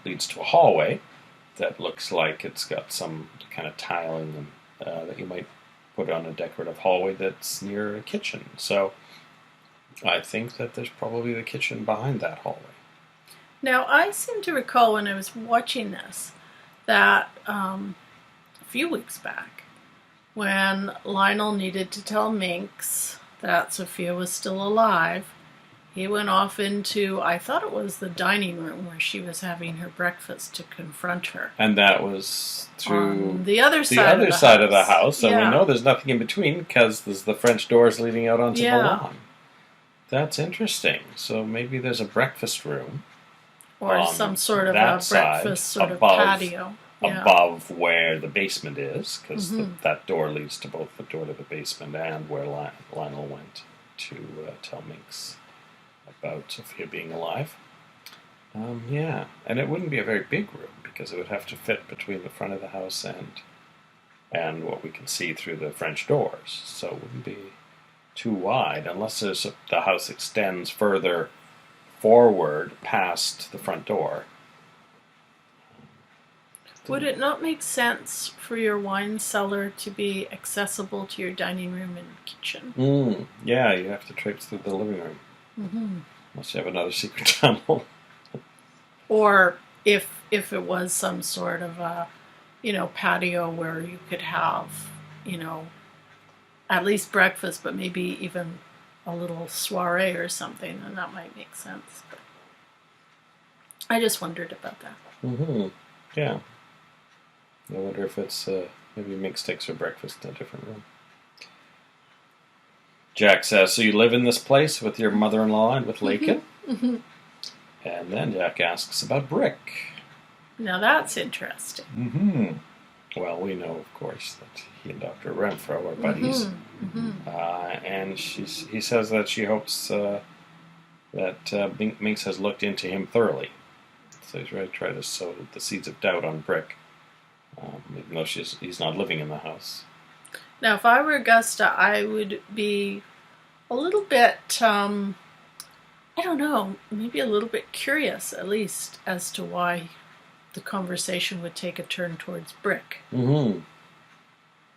leads to a hallway that looks like it's got some kind of tiling that you might put on a decorative hallway that's near a kitchen. So I think that there's probably the kitchen behind that hallway. Now, I seem to recall when I was watching this that a few weeks back, when Lionel needed to tell Minx that Sophia was still alive, he went off into, I thought it was the dining room where she was having her breakfast to confront her. And that was through on the other side of the house. And we know there's nothing in between because there's the French doors leading out onto the lawn. That's interesting. So maybe there's a breakfast room. Or some sort of a breakfast sort of patio. Above where the basement is, because that door leads to both the door to the basement and where Lionel went to tell Minx about Sophia being alive. And it wouldn't be a very big room because it would have to fit between the front of the house and what we can see through the French doors. So it wouldn't be too wide unless the house extends further forward past the front door. Would it not make sense for your wine cellar to be accessible to your dining room and kitchen? Yeah, you have to traipse through the living room. Unless you have another secret tunnel. Or if it was some sort of a, patio where you could have, at least breakfast, but maybe even a little soiree or something, then that might make sense. But I just wondered about that. Yeah. I wonder if it's maybe make steaks for breakfast in a different room. Jack says, so you live in this place with your mother-in-law and with Lakin? And then Jack asks about Brick. Now that's interesting. Well, we know, of course, that he and Dr. Renfro are buddies. And he says that she hopes that Minx has looked into him thoroughly. So he's ready to try to sow the seeds of doubt on Brick, even though he's not living in the house. Now, if I were Augusta, I would be a little bit, I don't know, maybe a little bit curious, at least, as to why the conversation would take a turn towards Brick.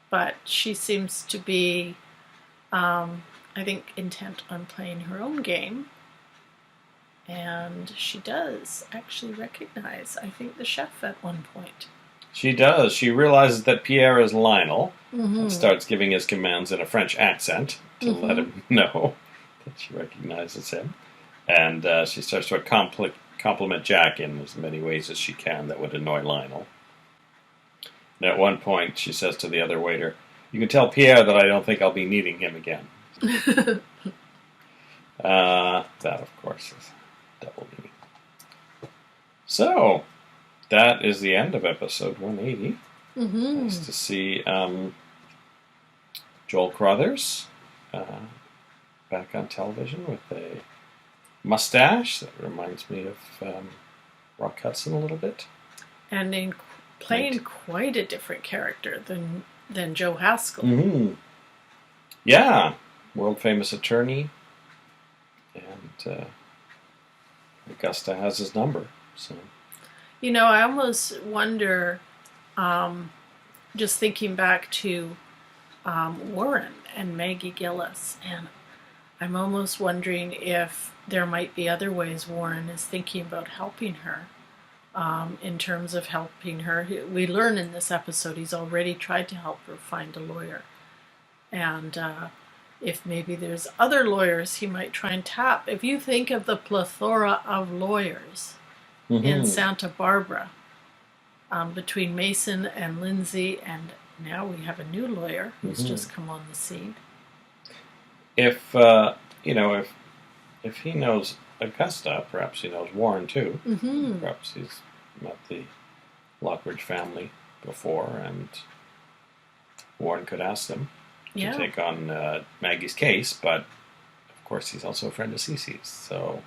But she seems to be, I think, intent on playing her own game. And she does actually recognize, I think, the chef at one point. She does. She realizes that Pierre is Lionel and starts giving his commands in a French accent to let him know that she recognizes him. And she starts to compliment Jack in as many ways as she can that would annoy Lionel. And at one point, she says to the other waiter, you can tell Pierre that I don't think I'll be needing him again. That, of course, is double meaning. So, that is the end of episode 180. Nice to see Joel Crothers back on television with a mustache that reminds me of Rock Hudson a little bit. And playing quite a different character than Joe Haskell. Yeah, world-famous attorney. And Augusta has his number, so... I almost wonder, just thinking back to Warren and Maggie Gillis, and I'm almost wondering if there might be other ways Warren is thinking about helping her, in terms of helping her. We learn in this episode he's already tried to help her find a lawyer. And if maybe there's other lawyers he might try and tap. If you think of the plethora of lawyers in Santa Barbara, between Mason and Lindsay, and now we have a new lawyer who's just come on the scene. If if he knows Augusta, perhaps he knows Warren too. Perhaps he's met the Lockridge family before, and Warren could ask them to take on Maggie's case. But of course, he's also a friend of Cece's, so.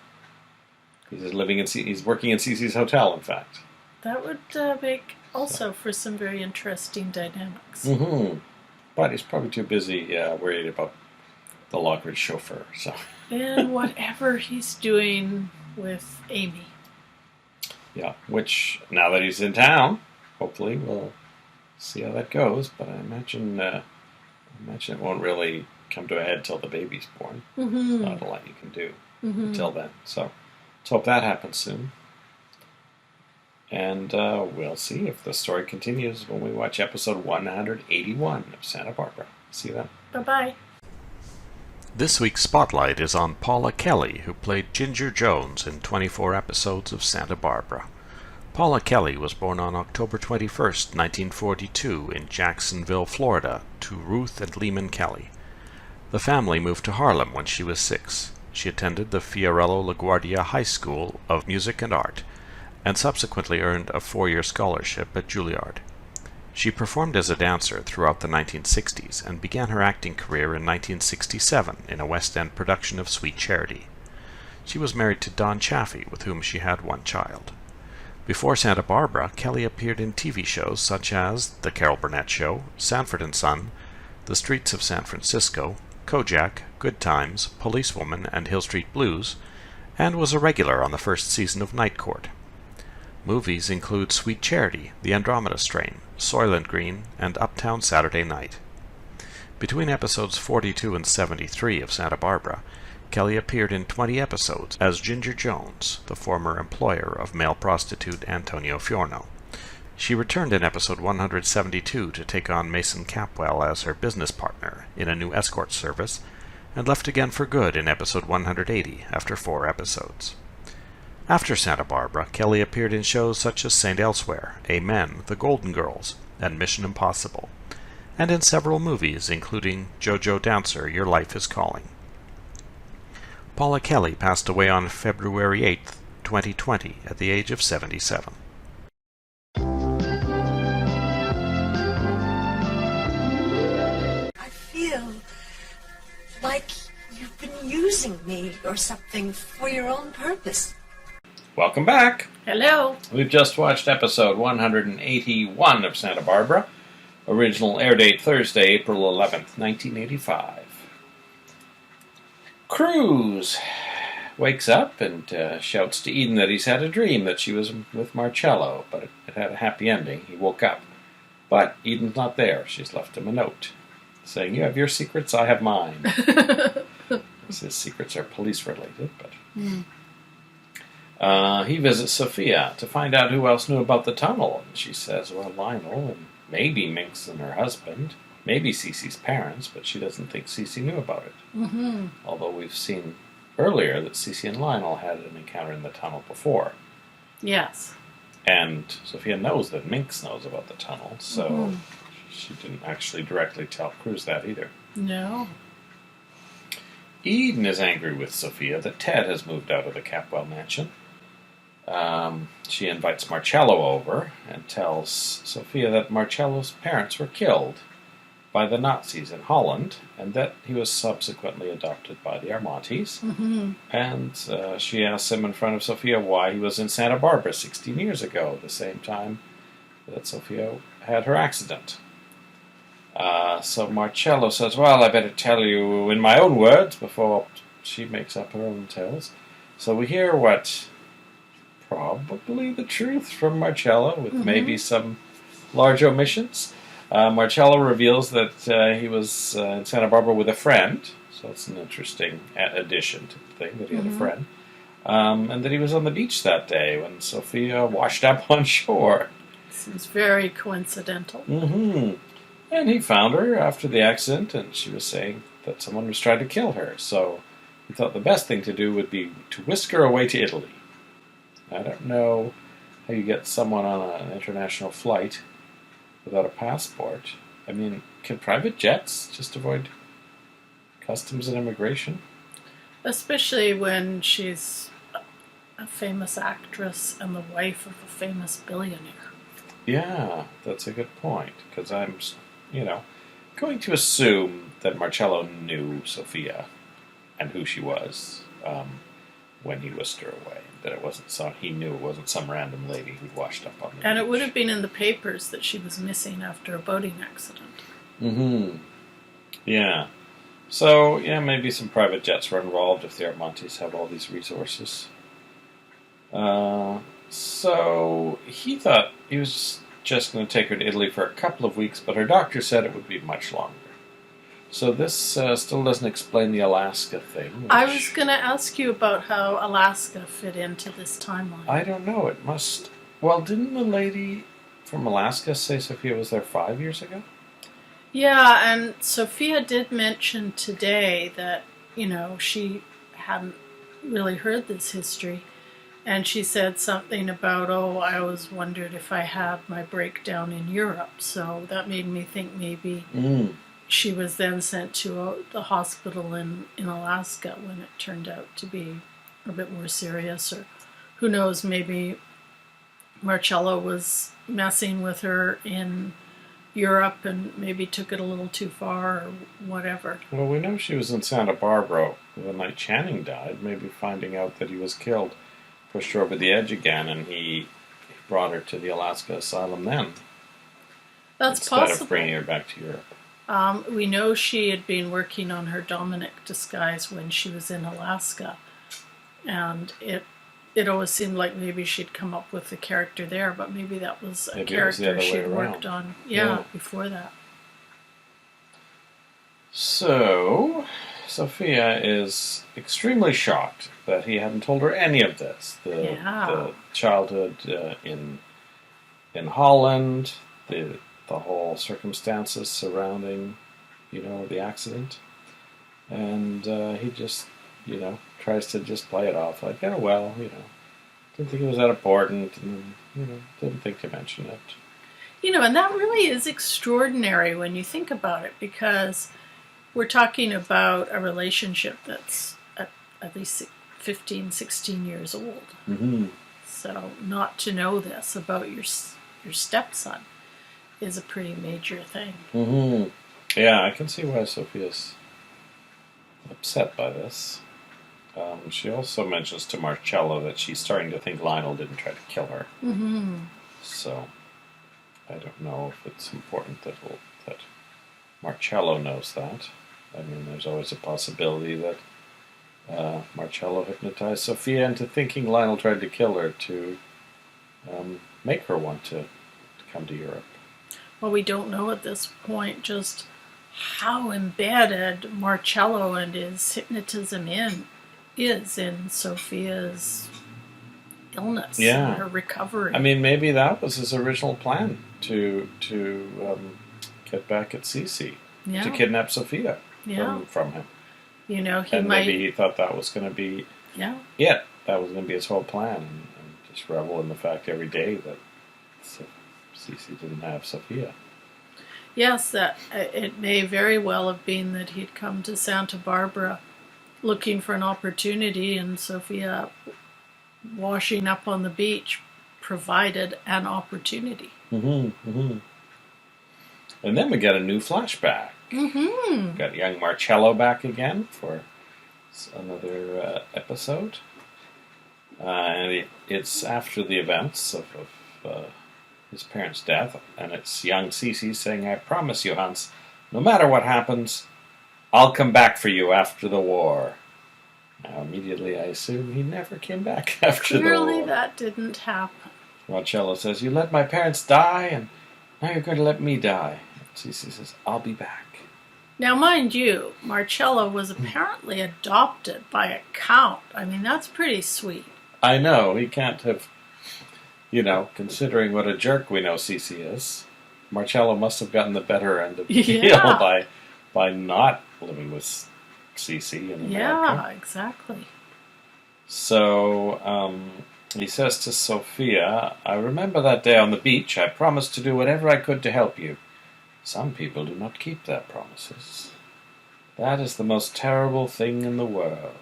He's working in Cece's hotel, in fact. That would make also for some very interesting dynamics. But he's probably too busy worried about the Lockridge chauffeur. So. And whatever he's doing with Amy. Yeah, which, now that he's in town, hopefully we'll see how that goes. But I imagine it won't really come to a head till the baby's born. There's not a lot you can do until then. So. Let's hope that happens soon. And we'll see if the story continues when we watch episode 181 of Santa Barbara. See you then. Bye-bye. This week's spotlight is on Paula Kelly, who played Ginger Jones in 24 episodes of Santa Barbara. Paula Kelly was born on October 21st, 1942 in Jacksonville, Florida, to Ruth and Lehman Kelly. The family moved to Harlem when she was 6. She attended the Fiorello LaGuardia High School of Music and Art, and subsequently earned a 4-year scholarship at Juilliard. She performed as a dancer throughout the 1960s and began her acting career in 1967 in a West End production of Sweet Charity. She was married to Don Chaffee, with whom she had 1 child. Before Santa Barbara, Kelly appeared in TV shows such as The Carol Burnett Show, Sanford and Son, The Streets of San Francisco, Kojak, Good Times, Policewoman, and Hill Street Blues, and was a regular on the first season of Night Court. Movies include Sweet Charity, The Andromeda Strain, Soylent Green, and Uptown Saturday Night. Between episodes 42 and 73 of Santa Barbara, Kelly appeared in 20 episodes as Ginger Jones, the former employer of male prostitute Antonio Fiorno. She returned in episode 172 to take on Mason Capwell as her business partner in a new escort service, and left again for good in episode 180 after 4 episodes. After Santa Barbara, Kelly appeared in shows such as St. Elsewhere, Amen, The Golden Girls, and Mission Impossible, and in several movies including JoJo Dancer, Your Life is Calling. Paula Kelly passed away on February 8, 2020, at the age of 77. I feel like you've been using me or something for your own purpose. Welcome back. Hello. We've just watched episode 181 of Santa Barbara. Original air date Thursday, April 11th, 1985. Cruz wakes up and shouts to Eden that he's had a dream that she was with Marcello, but it had a happy ending. He woke up. But Eden's not there. She's left him a note saying, "You have your secrets, I have mine." His secrets are police-related, but... he visits Sophia to find out who else knew about the tunnel. And she says, well, Lionel, and maybe Minx and her husband, maybe Cece's parents, but she doesn't think Cece knew about it. Mm-hmm. Although we've seen earlier that Cece and Lionel had an encounter in the tunnel before. Yes. And Sophia knows that Minx knows about the tunnel, so she didn't actually directly tell Cruz that either. No. Eden is angry with Sophia that Ted has moved out of the Capwell mansion. She invites Marcello over and tells Sophia that Marcello's parents were killed by the Nazis in Holland and that he was subsequently adopted by the Armontes. Mm-hmm. And she asks him in front of Sophia why he was in Santa Barbara 16 years ago, the same time that Sophia had her accident. So Marcello says, well, I better tell you in my own words before she makes up her own tales. So we hear what... probably the truth from Marcello, with maybe some large omissions. Marcello reveals that he was in Santa Barbara with a friend, so it's an interesting addition to the thing, that he had a friend, and that he was on the beach that day when Sophia washed up on shore. Seems very coincidental. And he found her after the accident, and she was saying that someone was trying to kill her, so he thought the best thing to do would be to whisk her away to Italy. I don't know how you get someone on an international flight without a passport. I mean, can private jets just avoid customs and immigration? Especially when she's a famous actress and the wife of a famous billionaire. Yeah, that's a good point, because I'm, going to assume that Marcello knew Sophia and who she was when he whisked her away. That it wasn't he knew it wasn't some random lady who'd washed up on the beach. And it would have been in the papers that she was missing after a boating accident. Yeah. So, maybe some private jets were involved if the Armontes have all these resources. So, he thought he was just going to take her to Italy for a couple of weeks, but her doctor said it would be much longer. So this still doesn't explain the Alaska thing. I was going to ask you about how Alaska fit into this timeline. I don't know. It must... Well, didn't the lady from Alaska say Sophia was there 5 years ago? Yeah, and Sophia did mention today that, she hadn't really heard this history. And she said something about, I always wondered if I had my breakdown in Europe. So that made me think maybe... She was then sent to the hospital in Alaska when it turned out to be a bit more serious, or who knows, maybe Marcello was messing with her in Europe and maybe took it a little too far or whatever. Well, we know she was in Santa Barbara the night Channing died, maybe finding out that he was killed, pushed her over the edge again, and he brought her to the Alaska asylum then. That's instead possible. of bringing her back to Europe. We know she had been working on her Dominic disguise when she was in Alaska, and it it always seemed like maybe she'd come up with the character there, but maybe that was a Maybe it was the character other way she'd worked around. on. Yeah. Before that. So, Sophia is extremely shocked that he hadn't told her any of this. The childhood in Holland, the whole circumstances surrounding, the accident. And he just, tries to just play it off like, oh, well, didn't think it was that important, and, didn't think to mention it. And that really is extraordinary when you think about it, because we're talking about a relationship that's at least 15, 16 years old. Mm-hmm. So not to know this about your stepson is a pretty major thing. Mm-hmm. Yeah, I can see why Sophia's upset by this. She also mentions to Marcello that she's starting to think Lionel didn't try to kill her. Mm-hmm. So I don't know if it's important that Marcello knows that. I mean, there's always a possibility that Marcello hypnotized Sophia into thinking Lionel tried to kill her to make her want to come to Europe. Well, we don't know at this point just how embedded Marcello and his hypnotism is in Sophia's illness, and her recovery. I mean, maybe that was his original plan, to get back at Cece, to kidnap Sophia from him. Maybe he thought that was going to be it. That was going to be his whole plan, and just revel in the fact every day that Cece didn't have Sophia. Yes, that it may very well have been that he'd come to Santa Barbara looking for an opportunity, and Sophia washing up on the beach provided an opportunity. Mm-hmm, mm-hmm. And then we get a new flashback. Mm-hmm. Got young Marcello back again for another episode. And it's after the events of his parents' death, and it's young Cece saying, "I promise you, Hans, no matter what happens, I'll come back for you after the war." Now, immediately, I assume he never came back after the war. Clearly, that didn't happen. Marcello says, "You let my parents die, and now you're going to let me die." Cece says, "I'll be back." Now, mind you, Marcello was apparently adopted by a count. I mean, that's pretty sweet. I know. He can't have, considering what a jerk we know Cece is, Marcello must have gotten the better end of the deal by not living with Cece in America. Yeah, exactly. So he says to Sophia, "I remember that day on the beach. I promised to do whatever I could to help you. Some people do not keep their promises. That is the most terrible thing in the world."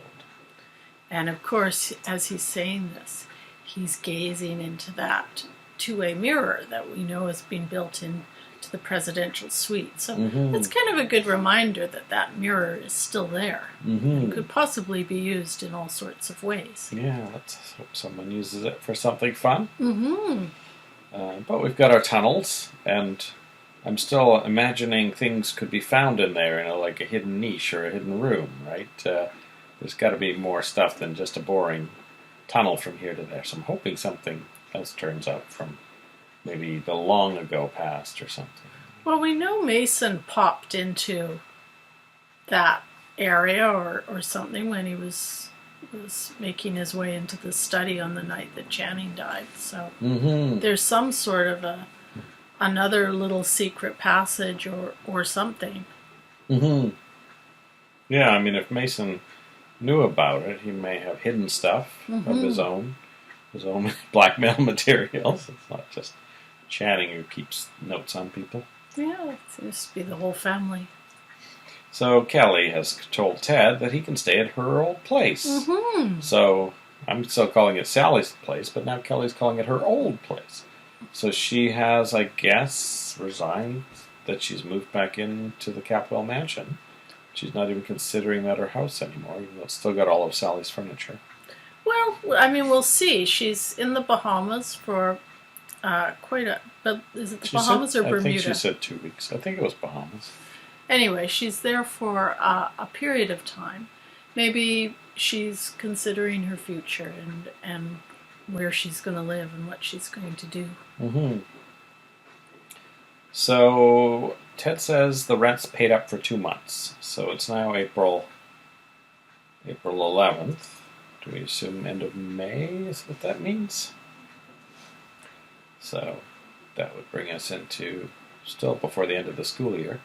And of course, as he's saying this, he's gazing into that two-way mirror that we know has been built into the presidential suite. So it's kind of a good reminder that that mirror is still there. Mm-hmm. It could possibly be used in all sorts of ways. Yeah, let's hope someone uses it for something fun. Mm-hmm. But we've got our tunnels, and I'm still imagining things could be found in there, like a hidden niche or a hidden room, right? There's got to be more stuff than just a boring tunnel from here to there. So I'm hoping something else turns up from maybe the long ago past or something. Well, we know Mason popped into that area or something when he was making his way into the study on the night that Channing died. So there's some sort of another little secret passage or something. Mm-hmm. Yeah, I mean, if Mason knew about it, he may have hidden stuff of his own blackmail materials. It's not just Channing who keeps notes on people. Yeah, it seems to be the whole family. So Kelly has told Ted that he can stay at her old place. Mm-hmm. So I'm still calling it Sally's place, but now Kelly's calling it her old place. So she has, I guess, resigned that she's moved back into the Capwell mansion. She's not even considering that her house anymore, even though it's still got all of Sally's furniture. Well, I mean, we'll see. She's in the Bahamas for quite a... But is it the Bahamas or Bermuda? I think she said 2 weeks. I think it was Bahamas. Anyway, she's there for a period of time. Maybe she's considering her future and where she's going to live and what she's going to do. Mm-hmm. So Ted says the rent's paid up for 2 months. So it's now April 11th. Do we assume end of May is what that means? So that would bring us into still before the end of the school year.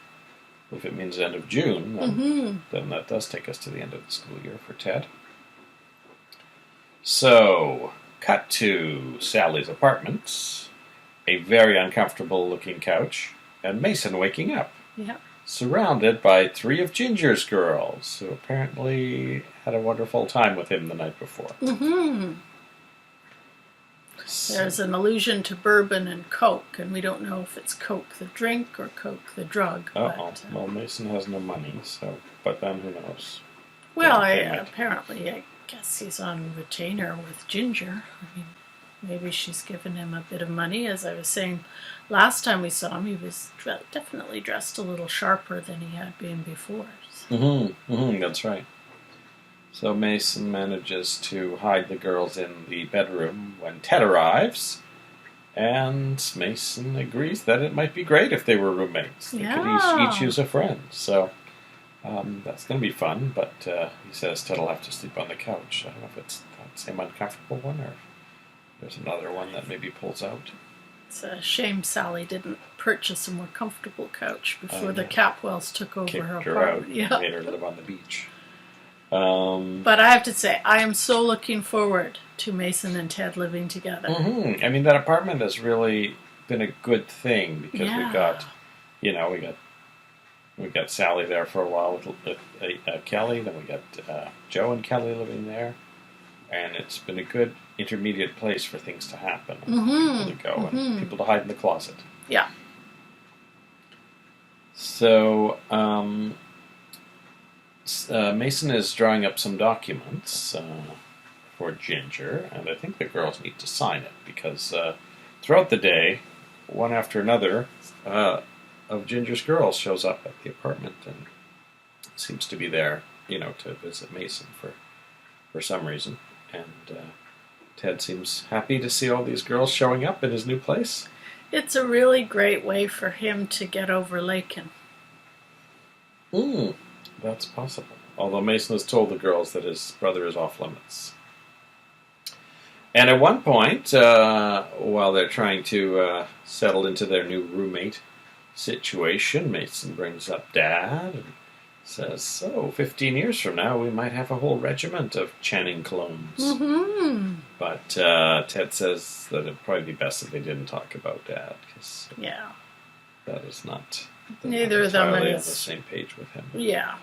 If it means end of June, then that does take us to the end of the school year for Ted. So, cut to Sally's apartment. A very uncomfortable looking couch, and Mason waking up. Yeah. Surrounded by 3 of Ginger's girls, who apparently had a wonderful time with him the night before. Mm-hmm. There's an allusion to bourbon and Coke, and we don't know if it's Coke the drink or Coke the drug. Well, Mason has no money, but then who knows? Well, apparently, I guess he's on retainer with Ginger. I mean, maybe she's given him a bit of money. As I was saying, last time we saw him, he was definitely dressed a little sharper than he had been before. So. That's right. So Mason manages to hide the girls in the bedroom when Ted arrives, and Mason agrees that it might be great if they were roommates. They could each use a friend. So that's going to be fun, but he says Ted will have to sleep on the couch. I don't know if it's that same uncomfortable one or there's another one that maybe pulls out. It's a shame Sally didn't purchase a more comfortable couch before the Capwells took over her apartment. Yeah. Made her live on the beach. But I have to say, I am so looking forward to Mason and Ted living together. Mm-hmm. I mean, that apartment has really been a good thing because we got Sally there for a while with Kelly, then we got Joe and Kelly living there, and it's been a good intermediate place for things to happen, people to go, and people to hide in the closet. Yeah. So, Mason is drawing up some documents for Ginger, and I think the girls need to sign it because throughout the day, one after another of Ginger's girls shows up at the apartment and seems to be there, to visit Mason for some reason. And Ted seems happy to see all these girls showing up in his new place. It's a really great way for him to get over Lakin. That's possible. Although Mason has told the girls that his brother is off limits. And at one point, while they're trying to settle into their new roommate situation, Mason brings up Dad and says, 15 years from now we might have a whole regiment of Channing clones. But Ted says that it'd probably be best if they didn't talk about Dad, because that is not... Neither of them is on the same page with him. Yeah.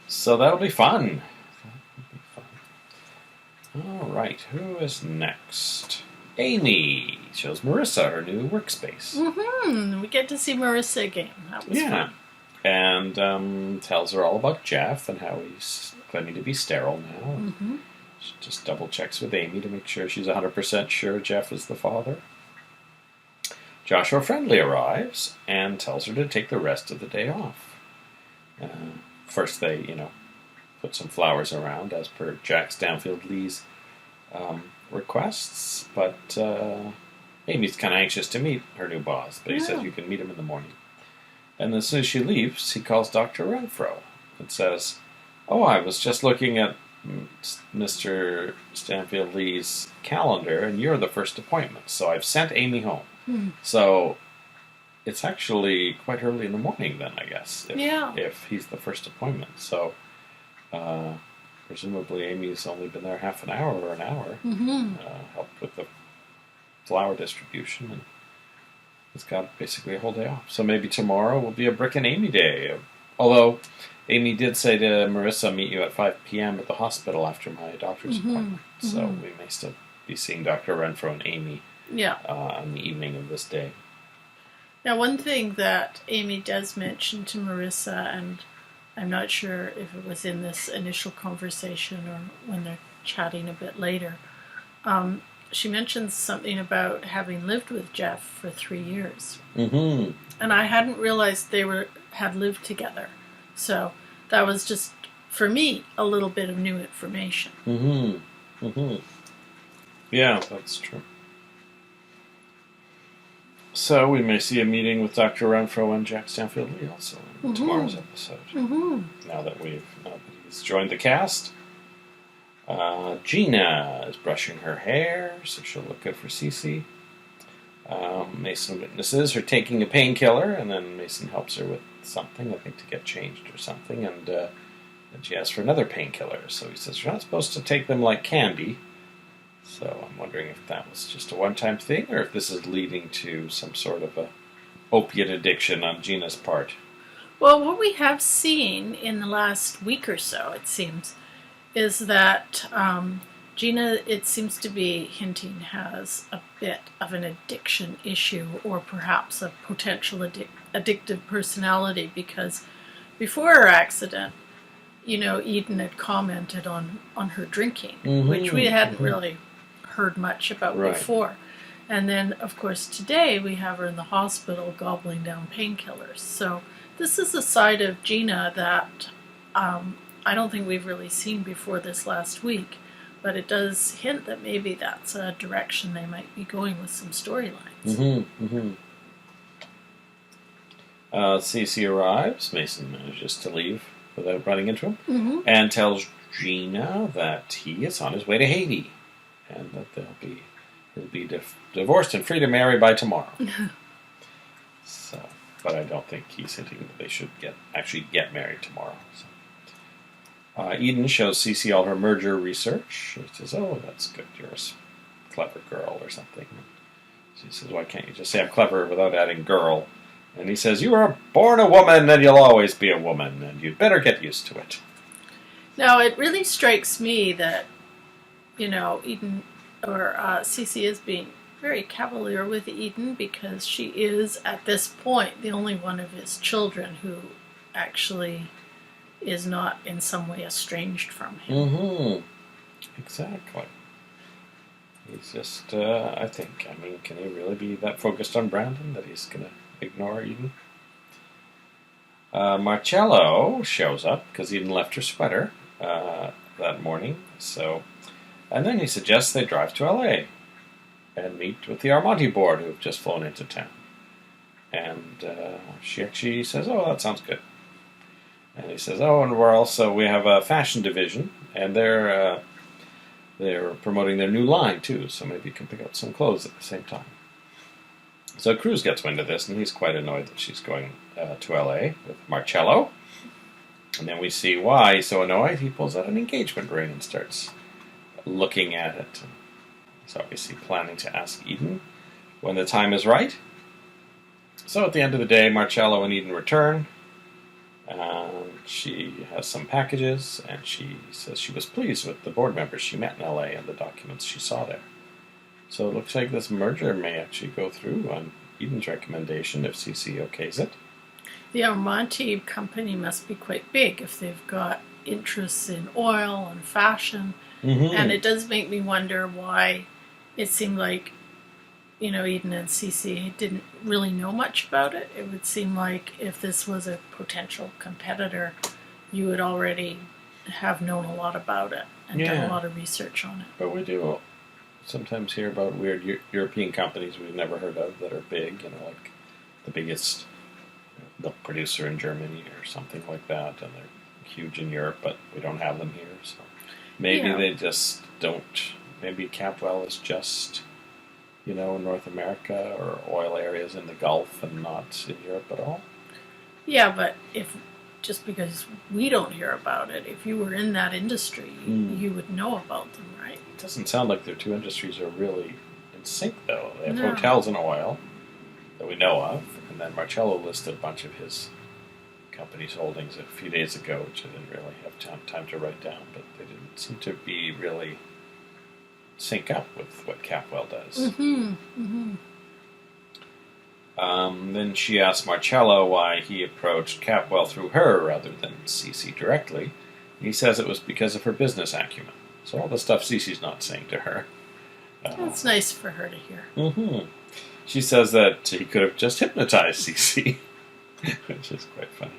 So that'll be fun. All right, who is next? Amy shows Marissa her new workspace. We get to see Marissa again. That was fun. And tells her all about Jeff and how he's claiming to be sterile now. She just double checks with Amy to make sure she's 100% sure Jeff is the father. Joshua Friendly arrives and tells her to take the rest of the day off. First they, put some flowers around as per Jack Stanfield Lee's requests, but Amy's kind of anxious to meet her new boss, but he says you can meet him in the morning. And as soon as she leaves, he calls Dr. Renfro and says, I was just looking at Mr. Stanfield Lee's calendar, and you're the first appointment, so I've sent Amy home. So it's actually quite early in the morning then, I guess, if he's the first appointment. So presumably Amy's only been there half an hour or an hour, helped with the flower distribution, and has got basically a whole day off. So maybe tomorrow will be a Brick and Amy day. Although Amy did say to Marissa, meet you at 5 p.m. at the hospital after my doctor's appointment. So we may still be seeing Dr. Renfro and Amy on the evening of this day. Now, one thing that Amy does mention to Marissa, and I'm not sure if it was in this initial conversation or when they're chatting a bit later, she mentions something about having lived with Jeff for 3 years. And I hadn't realized they had lived together. So that was just for me, a little bit of new information. Mm-hmm. Mm-hmm. Yeah, that's true. So we may see a meeting with Dr. Renfro and Jack Stanfield Lee also in tomorrow's episode. Now that he's joined the cast. Gina is brushing her hair, so she'll look good for Cece. Mason witnesses her taking a painkiller, and then Mason helps her with something, I think to get changed or something, and then she asks for another painkiller. So he says, you're not supposed to take them like candy. So I'm wondering if that was just a one-time thing, or if this is leading to some sort of a opiate addiction on Gina's part. Well, what we have seen in the last week or so, it seems, is that Gina, it seems to be hinting, has a bit of an addiction issue, or perhaps a potential addictive personality, because before her accident, Eden had commented on her drinking, which we hadn't really heard much about before. And then, of course, today we have her in the hospital gobbling down painkillers. So this is a side of Gina that I don't think we've really seen before this last week, but it does hint that maybe that's a direction they might be going with some storylines. Cece arrives. Mason manages to leave without running into him, and tells Gina that he is on his way to Haiti, and that he'll be divorced and free to marry by tomorrow. So, but I don't think he's hinting that they should actually get married tomorrow. So. Eden shows Cece all her merger research. She says, "Oh, that's good. You're a clever girl," or something. She says, "Why can't you just say I'm clever without adding girl?" And he says, "You were born a woman, and you'll always be a woman, and you'd better get used to it." Now, it really strikes me that, Eden, or Cece is being very cavalier with Eden, because she is, at this point, the only one of his children who actually is not in some way estranged from him. Exactly. He's just, can he really be that focused on Brandon that he's going to ignore Eden? Marcello shows up because Eden left her sweater that morning. And then he suggests they drive to L.A. and meet with the Armonti board, who have just flown into town. And she actually says, "Oh, that sounds good." And he says, "Oh, and we have a fashion division, and they're promoting their new line too, so maybe you can pick up some clothes at the same time." So Cruz gets wind of this, and he's quite annoyed that she's going to L.A. with Marcello. And then we see why he's so annoyed. He pulls out an engagement ring and starts looking at it. He's obviously planning to ask Eden when the time is right. So at the end of the day, Marcello and Eden return. She has some packages, and she says she was pleased with the board members she met in L.A. and the documents she saw there. So it looks like this merger may actually go through on Eden's recommendation if Cece okays it. The Armonti company must be quite big if they've got interests in oil and fashion. And it does make me wonder why it seemed like, Eden and Cece didn't really know much about it. It would seem like if this was a potential competitor, you would already have known a lot about it and done a lot of research on it. But we do sometimes hear about weird European companies we've never heard of that are big, like the biggest milk producer in Germany or something like that, and they're huge in Europe, but we don't have them here. So maybe they just don't. Maybe Capwell is just, North America or oil areas in the Gulf and not in Europe at all. Yeah, but just because we don't hear about it, if you were in that industry, you would know about them, right? It doesn't sound like their two industries are really in sync, though. They have hotels and oil that we know of, and then Marcello listed a bunch of his company's holdings a few days ago, which I didn't really have time to write down, but they didn't seem to be really sync up with what Capwell does. Then she asked Marcello why he approached Capwell through her rather than Cece directly. He says it was because of her business acumen. So all the stuff Cece's not saying to her. That's nice for her to hear. She says that he could have just hypnotized Cece, which is quite funny.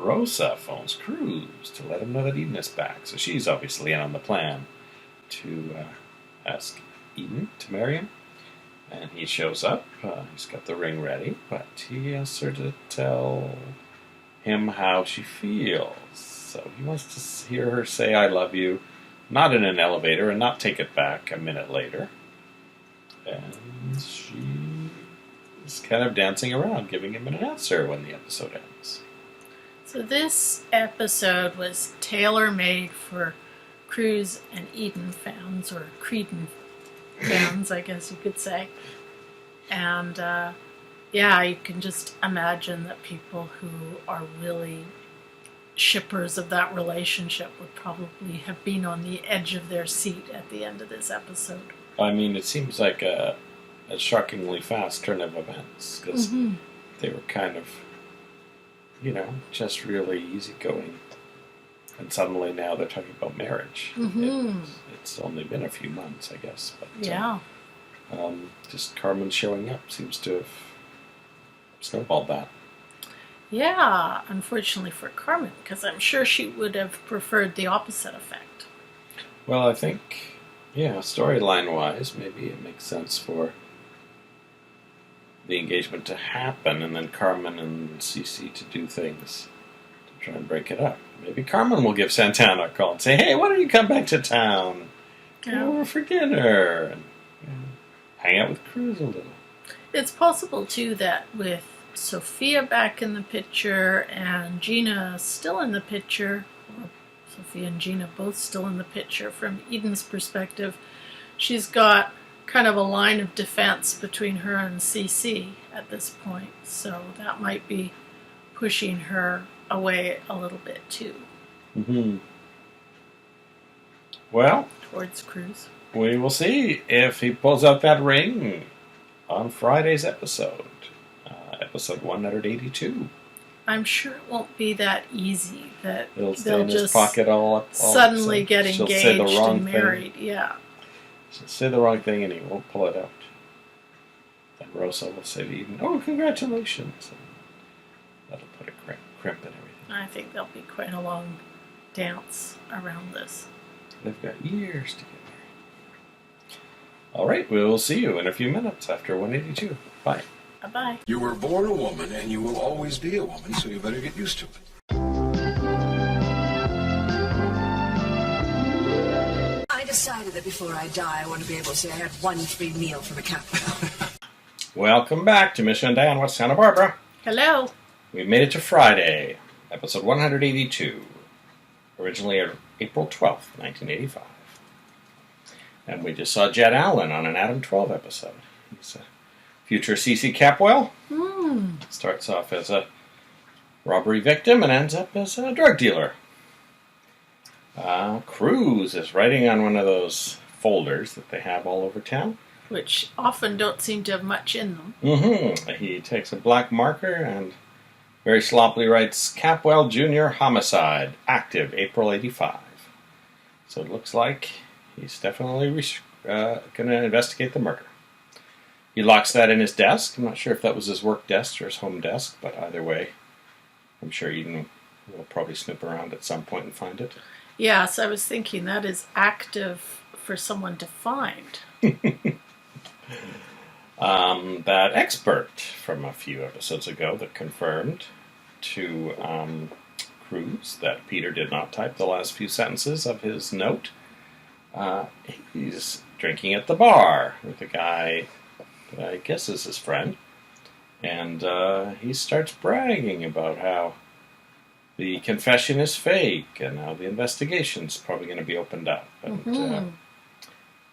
Rosa phones Cruz to let him know that Eden is back. So she's obviously in on the plan to ask Eden to marry him. And he shows up. He's got the ring ready, but he asks her to tell him how she feels. So he wants to hear her say, "I love you," not in an elevator, and not take it back a minute later. And she is kind of dancing around, giving him an answer when the episode ends. So this episode was tailor-made for Cruz and Eden fans, or Creedon fans, I guess you could say. And yeah, you can just imagine that people who are really shippers of that relationship would probably have been on the edge of their seat at the end of this episode. I mean, it seems like a shockingly fast turn of events, because they were kind of, just really easygoing. And suddenly now they're talking about marriage. It's only been a few months, I guess. But, yeah. Just Carmen showing up seems to have snowballed that. Yeah, unfortunately for Carmen, because I'm sure she would have preferred the opposite effect. Well, I think, storyline-wise, maybe it makes sense for the engagement to happen, and then Carmen and Cece to do things to try and break it up. Maybe Carmen will give Santana a call and say, "Hey, why don't you come back to town? Come over for dinner and hang out with Cruz a little." It's possible, too, that with Sophia back in the picture and Gina still in the picture, or Sophia and Gina both still in the picture from Eden's perspective, she's got kind of a line of defense between her and Cece at this point. So that might be pushing her away a little bit too. Well, towards Cruz. We will see if he pulls out that ring on Friday's episode. Episode 182. I'm sure it won't be that easy that It'll stay they'll in his just pocket all suddenly get she'll engaged say the wrong and married. Thing. Yeah. She'll say the wrong thing and he won't pull it out. Then Rosa will say to Eden, "Oh, congratulations." And that'll put a crimp in everything. I think there'll be quite a long dance around this. They've got years to get married. All right, we'll see you in a few minutes after 182. Bye. Bye. You were born a woman, and you will always be a woman, so you better get used to it. I decided that before I die, I want to be able to say I had one free meal from a Capwell. Welcome back to Misha Dianne, West Santa Barbara. Hello. We made it to Friday, episode 182, originally April 12th, 1985. And we just saw Jed Allen on an Adam 12 episode. He's a future C.C. Capwell. Starts off as a robbery victim and ends up as a drug dealer. Cruz is writing on one of those folders that they have all over town. Which often don't seem to have much in them. He takes a black marker and very sloppily writes, "Capwell Jr. Homicide, active April 85. So it looks like he's definitely going to investigate the murder. He locks that in his desk. I'm not sure if that was his work desk or his home desk, but either way, I'm sure Eden will probably snoop around at some point and find it. Yes, I was thinking that is active for someone to find. That expert from a few episodes ago that confirmed to Cruz that Peter did not type the last few sentences of his note. He's drinking at the bar with a guy that I guess is his friend. And he starts bragging about how the confession is fake and how the investigation's probably going to be opened up. And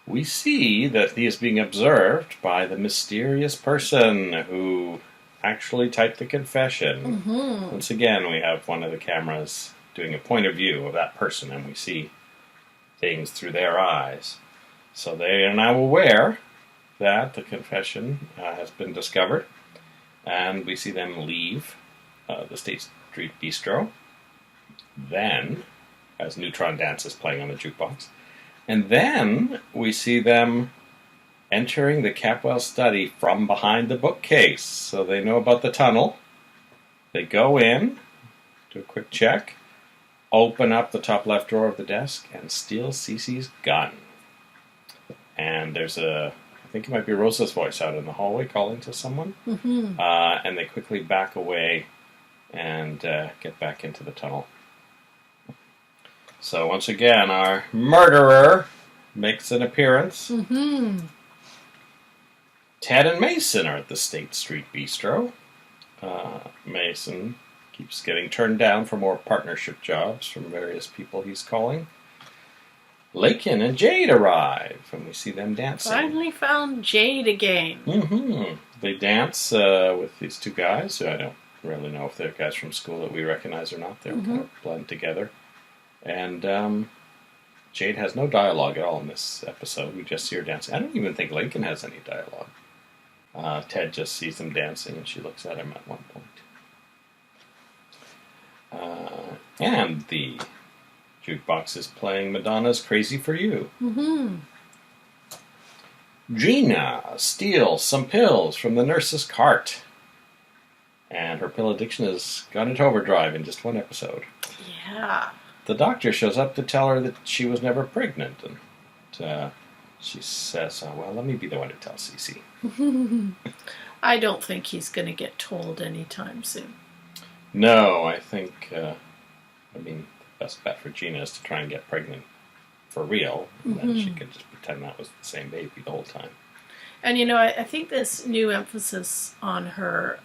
we see that he is being observed by the mysterious person who actually typed the confession. Once again, we have one of the cameras doing a point of view of that person, and we see things through their eyes. So they are now aware that the confession has been discovered, and we see them leave the State Street Bistro. Then, as Neutron Dance is playing on the jukebox, and then we see them entering the Capwell study from behind the bookcase. So they know about the tunnel. They go in do a quick check, open up the top left drawer of the desk, and steal Cece's gun. And there's I think it might be Rosa's voice out in the hallway calling to someone. Mm-hmm. And they quickly back away and get back into the tunnel. So once again, our murderer makes an appearance. Mm-hmm. Ted and Mason are at the State Street Bistro. Mason keeps getting turned down for more partnership jobs from various people he's calling. Lakin and Jade arrive, and we see them dancing. Finally found Jade again. Mm-hmm. They dance with these two guys, who I don't really know if they're guys from school that we recognize or not. They're kind of blend together. And Jade has no dialogue at all in this episode. We just see her dancing. I don't even think Lakin has any dialogue. Ted just sees them dancing, and she looks at him at one point. And the jukebox is playing Madonna's Crazy for You. Mm-hmm. Gina steals some pills from the nurse's cart. And her pill addiction has gone into overdrive in just one episode. Yeah. The doctor shows up to tell her that she was never pregnant. And she says, well, let me be the one to tell Cece. I don't think he's going to get told anytime soon. No, I think, the best bet for Gina is to try and get pregnant for real. And then she could just pretend that was the same baby the whole time. And, I think this new emphasis on her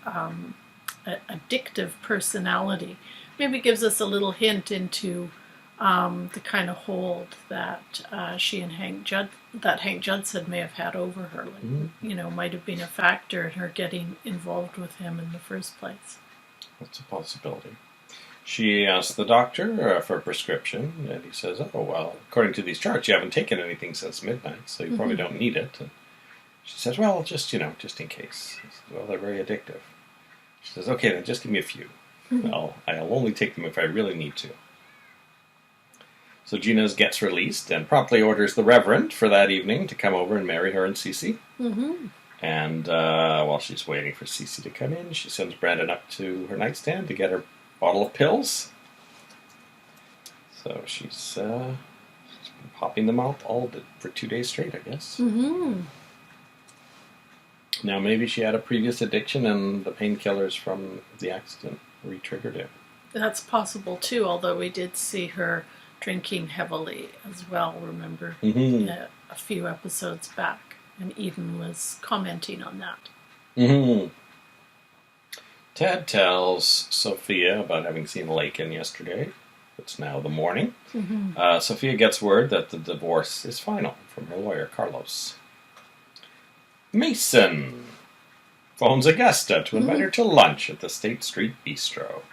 addictive personality maybe gives us a little hint into the kind of hold that she and Hank Judson may have had over her. Might have been a factor in her getting involved with him in the first place. That's a possibility. She asks the doctor for a prescription, and he says, oh, well, according to these charts, you haven't taken anything since midnight, so you probably don't need it. And she says, well, just in case. He says, well, they're very addictive. She says, okay, then just give me a few. I'll only take them if I really need to. So Gina gets released and promptly orders the Reverend for that evening to come over and marry her and Cece. Mm-hmm. And while she's waiting for Cece to come in, she sends Brandon up to her nightstand to get her bottle of pills. So she's been popping them out for 2 days straight, I guess. Mm-hmm. Now maybe she had a previous addiction and the painkillers from the accident re-triggered it. That's possible too, although we did see her drinking heavily as well, remember, a few episodes back. And Eden was commenting on that. Mm-hmm. Ted tells Sophia about having seen Lakin yesterday. It's now the morning. Mm-hmm. Sophia gets word that the divorce is final from her lawyer, Carlos. Mason phones Augusta to invite her to lunch at the State Street Bistro.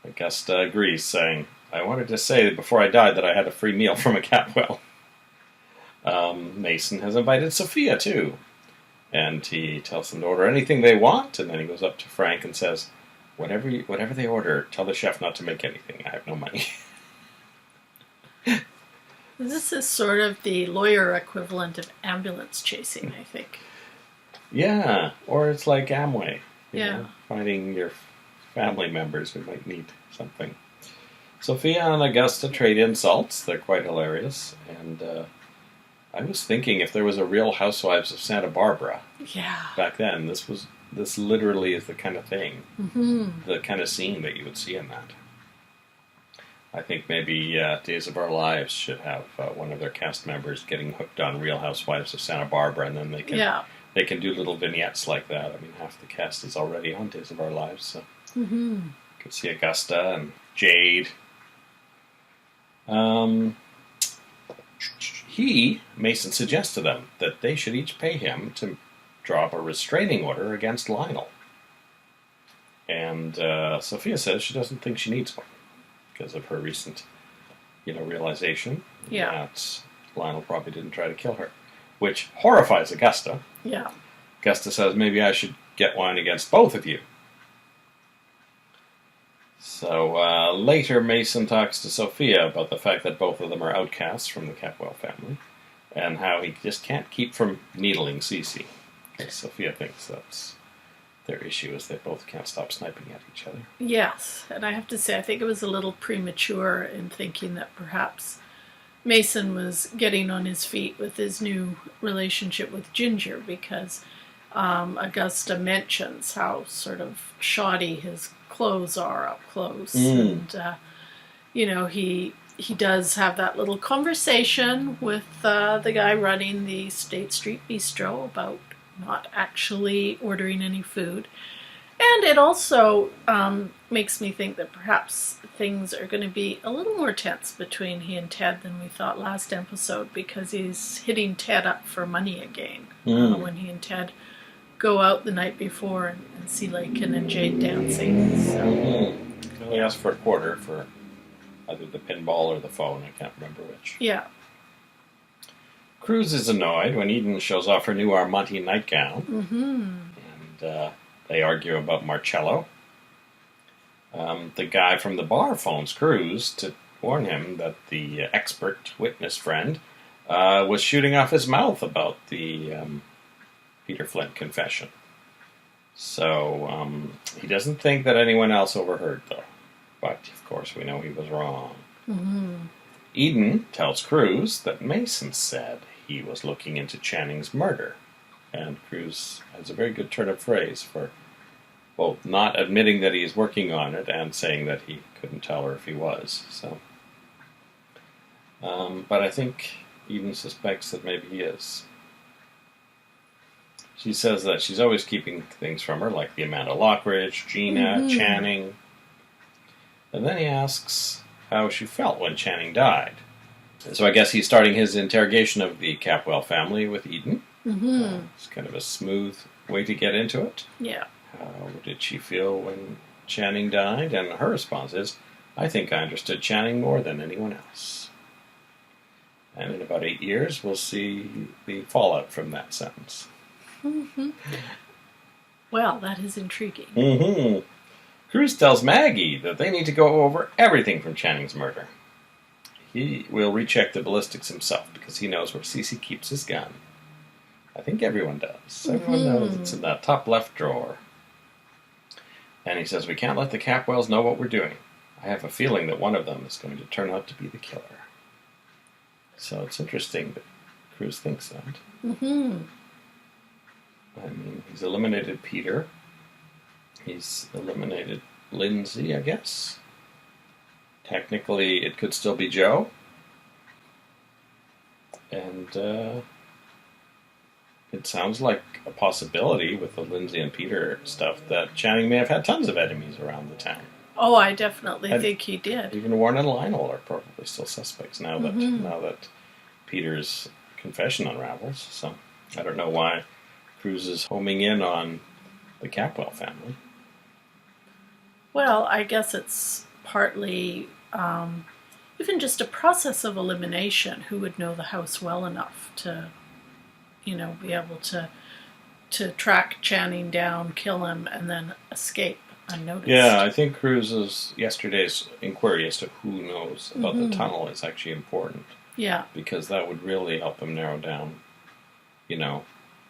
Augusta agrees, saying, I wanted to say before I died that I had a free meal from a Catwell. Mason has invited Sophia, too. And he tells them to order anything they want, and then he goes up to Frank and says, whatever they order, tell the chef not to make anything. I have no money. This is sort of the lawyer equivalent of ambulance chasing, I think. Yeah, or it's like Amway. You Yeah. know, finding your family members who might need something. Sophia and Augusta trade insults. They're quite hilarious. And I was thinking if there was a Real Housewives of Santa Barbara back then, this literally is the kind of thing, the kind of scene that you would see in that. I think maybe Days of Our Lives should have one of their cast members getting hooked on Real Housewives of Santa Barbara, and then they can do little vignettes like that. I mean, half the cast is already on Days of Our Lives, so you could see Augusta and Jade. Mason suggests to them that they should each pay him to draw up a restraining order against Lionel. And Sophia says she doesn't think she needs one because of her recent, realization that Lionel probably didn't try to kill her, which horrifies Augusta. Yeah. Augusta says, maybe I should get one against both of you. So later, Mason talks to Sophia about the fact that both of them are outcasts from the Catwell family, and how he just can't keep from needling Cece, because Sophia thinks their issue is they both can't stop sniping at each other. Yes, and I have to say, I think it was a little premature in thinking that perhaps Mason was getting on his feet with his new relationship with Ginger, because Augusta mentions how sort of shoddy his clothes are up close. And, you know, he does have that little conversation with the guy running the State Street Bistro about not actually ordering any food. And it also makes me think that perhaps things are going to be a little more tense between he and Ted than we thought last episode, because he's hitting Ted up for money again when he and Ted go out the night before and see Lakin and Jade dancing. So. Well, he asked for a quarter for either the pinball or the phone. I can't remember which. Yeah. Cruz is annoyed when Eden shows off her new Armani nightgown. And they argue about Marcello. The guy from the bar phones Cruz to warn him that the expert witness friend was shooting off his mouth about the Peter Flint confession. So he doesn't think that anyone else overheard, though. But, of course, we know he was wrong. Eden tells Cruz that Mason said he was looking into Channing's murder. And Cruz has a very good turn of phrase for both not admitting that he's working on it and saying that he couldn't tell her if he was. So, but I think Eden suspects that maybe he is. She says that she's always keeping things from her, like the Amanda Lockridge, Gina, Channing. And then he asks how she felt when Channing died. So I guess he's starting his interrogation of the Capwell family with Eden. It's kind of a smooth way to get into it. Yeah. How did she feel when Channing died? And her response is, I think I understood Channing more than anyone else. And in about 8 years, we'll see the fallout from that sentence. Well, that is intriguing. Cruz tells Maggie that they need to go over everything from Channing's murder. He will recheck the ballistics himself because he knows where Cece keeps his gun. I think everyone does. Everyone knows it's in that top left drawer. And he says, we can't let the Capwells know what we're doing. I have a feeling that one of them is going to turn out to be the killer. So it's interesting that Cruz thinks that. I mean, he's eliminated Peter. He's eliminated Lindsay, I guess. Technically, it could still be Joe. And it sounds like a possibility with the Lindsay and Peter stuff that Channing may have had tons of enemies around the town. Oh, I definitely think he did. Even Warren and Lionel are probably still suspects now that Peter's confession unravels. So I don't know why Cruz is homing in on the Capwell family. Well, I guess it's partly even just a process of elimination. Who would know the house well enough to, be able to track Channing down, kill him, and then escape unnoticed? Yeah, I think Cruz's yesterday's inquiry as to who knows about the tunnel is actually important. Yeah. Because that would really help him narrow down,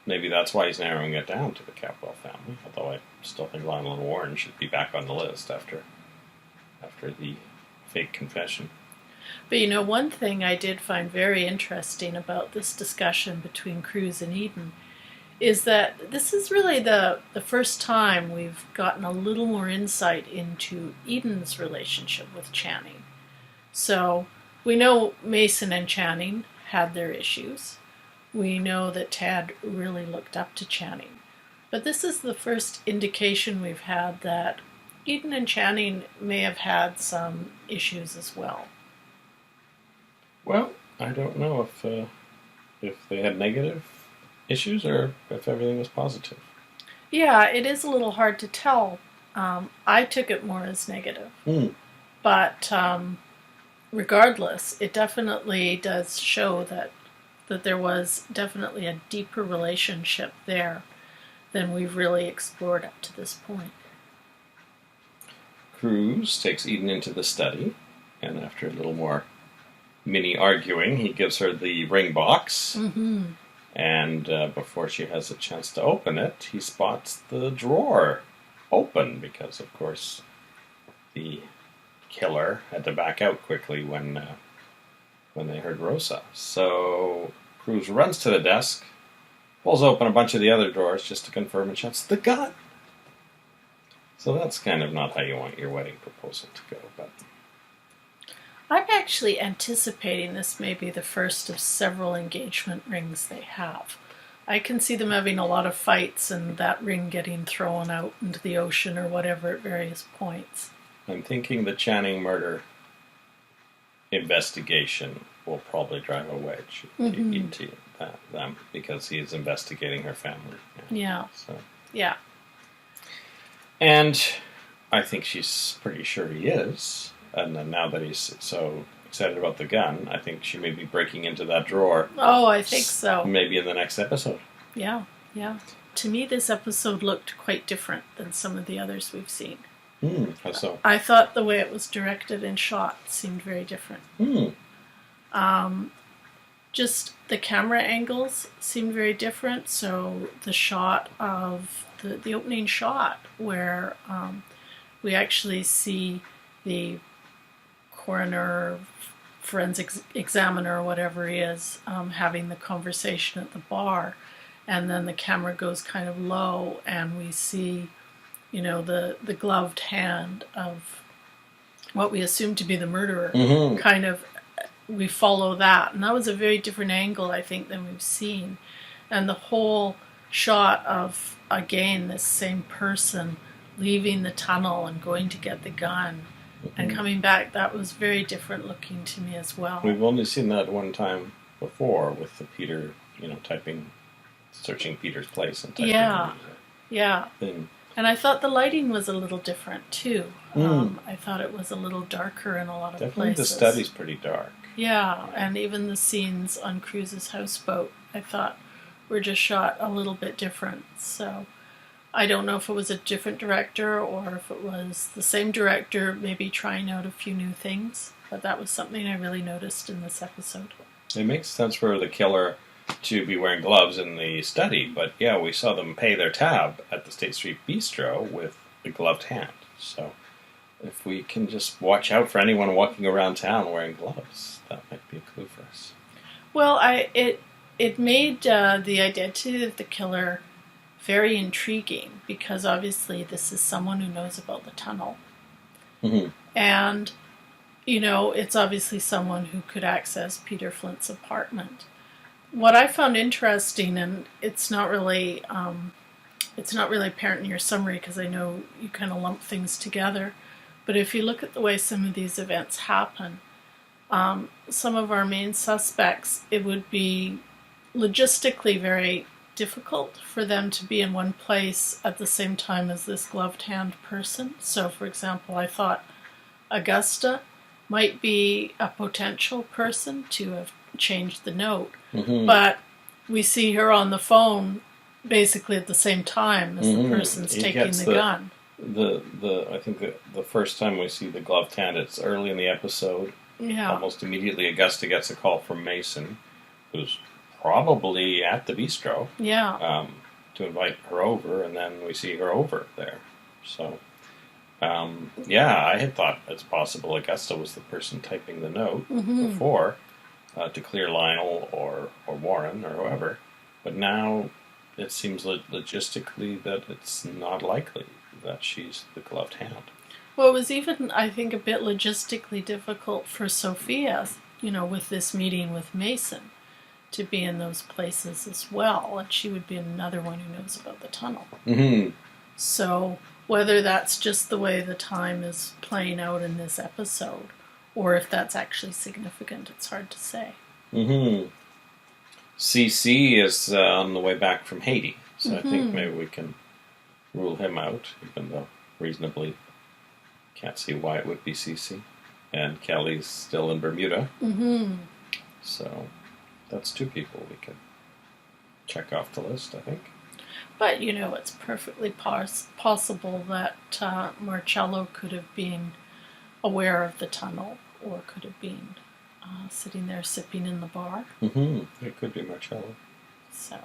maybe that's why he's narrowing it down to the Capwell family. Although I still think Lionel and Warren should be back on the list after the fake confession. But one thing I did find very interesting about this discussion between Cruz and Eden is that this is really the first time we've gotten a little more insight into Eden's relationship with Channing. So we know Mason and Channing had their issues. We know that Tad really looked up to Channing. But this is the first indication we've had that Eden and Channing may have had some issues as well. Well, I don't know if they had negative issues or if everything was positive. Yeah, it is a little hard to tell. I took it more as negative. But regardless, it definitely does show that there was definitely a deeper relationship there than we've really explored up to this point. Cruz takes Eden into the study, and after a little more mini arguing, he gives her the ring box. And before she has a chance to open it, he spots the drawer open because, of course, the killer had to back out quickly when they heard Rosa. So Cruz runs to the desk, pulls open a bunch of the other drawers just to confirm and shuts the gun. So that's kind of not how you want your wedding proposal to go, but... I'm actually anticipating this may be the first of several engagement rings they have. I can see them having a lot of fights and that ring getting thrown out into the ocean or whatever at various points. I'm thinking the Channing murder investigation will probably drive a wedge into them because he's investigating her family. Yeah. So. Yeah. And I think she's pretty sure he is. And then now that he's so excited about the gun, I think she may be breaking into that drawer. Oh, I think so. Maybe in the next episode. Yeah, yeah. To me, this episode looked quite different than some of the others we've seen. How so? I thought the way it was directed and shot seemed very different. Just the camera angles seemed very different. So the shot of the opening shot where we actually see the coroner, forensic examiner, or whatever he is, having the conversation at the bar, and then the camera goes kind of low, and we see, the gloved hand of what we assume to be the murderer. Kind of, we follow that, and that was a very different angle, I think, than we've seen, and the whole shot of, again, this same person leaving the tunnel and going to get the gun. And coming back, that was very different looking to me as well. We've only seen that one time before with the Peter, searching Peter's place and typing. Yeah. Thing. And I thought the lighting was a little different too. I thought it was a little darker in a lot of Definitely places. the study's pretty dark. Yeah, and even the scenes on Cruz's houseboat, I thought were just shot a little bit different. So I don't know if it was a different director or if it was the same director maybe trying out a few new things, but that was something I really noticed in this episode. It makes sense for the killer to be wearing gloves in the study, but yeah, we saw them pay their tab at the State Street Bistro with a gloved hand. So if we can just watch out for anyone walking around town wearing gloves, that might be a clue for us. Well, it made the identity of the killer very intriguing because obviously this is someone who knows about the tunnel. And, it's obviously someone who could access Peter Flint's apartment. What I found interesting, and it's not really apparent in your summary because I know you kind of lump things together, but if you look at the way some of these events happen, some of our main suspects, it would be logistically very difficult for them to be in one place at the same time as this gloved hand person. So, for example, I thought Augusta might be a potential person to have changed the note, but we see her on the phone basically at the same time as the person's taking the gun. I think the first time we see the gloved hand, it's early in the episode. Yeah. Almost immediately, Augusta gets a call from Mason, who's probably at the bistro. Yeah. To invite her over, and then we see her over there. So, I had thought it's possible Augusta was the person typing the note before to clear Lionel or Warren or whoever, but now it seems logistically that it's not likely that she's the gloved hand. Well, it was even, I think, a bit logistically difficult for Sophia, with this meeting with Mason, to be in those places as well, and she would be another one who knows about the tunnel. So whether that's just the way the time is playing out in this episode, or if that's actually significant, it's hard to say. CC is on the way back from Haiti, so I think maybe we can rule him out, even though reasonably can't see why it would be CC. And Kelly's still in Bermuda. So that's two people we can check off the list, I think. But, it's perfectly possible that Marcello could have been aware of the tunnel or could have been sitting there sipping in the bar. It could be Marcello. So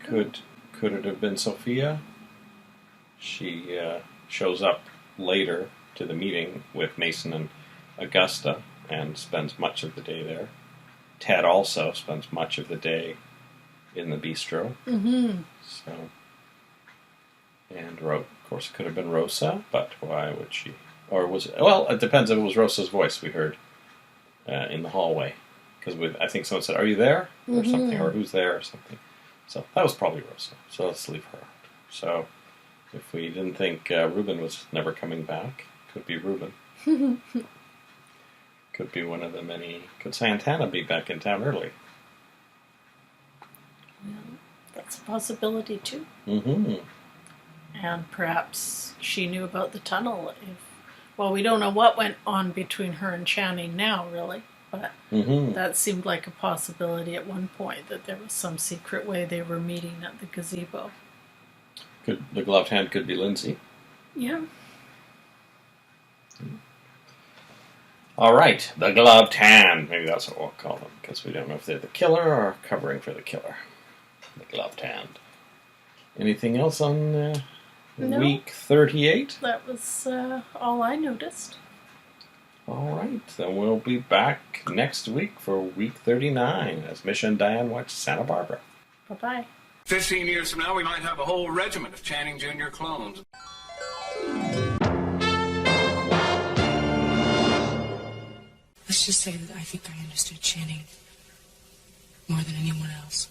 Could it have been Sophia? She shows up later to the meeting with Mason and Augusta and spends much of the day there. Ted also spends much of the day in the bistro. Mm-hmm. So, and of course, it could have been Rosa, but why would she? Or was it? Well, it depends if it was Rosa's voice we heard in the hallway, because I think someone said, "Are you there?" or something, or "Who's there?" or something. So that was probably Rosa. So let's leave her out. So if we didn't think Reuben was never coming back, could be Reuben. Could be one of the many. Could Santana be back in town early? Well, that's a possibility too. Mm-hmm. And perhaps she knew about the tunnel. Well, we don't know what went on between her and Channing now, really. But that seemed like a possibility at one point, that there was some secret way they were meeting at the gazebo. Could the gloved hand could be Lindsay? Yeah. All right, the gloved hand. Maybe that's what we'll call them, because we don't know if they're the killer or covering for the killer. The gloved hand. Anything else on No. week 38? That was all I noticed. All right, then we'll be back next week for week 39 as Misha and Dianne watch Santa Barbara. Bye-bye. 15 years from now, we might have a whole regiment of Channing Jr. clones. Let's just say that I think I understood Channing more than anyone else.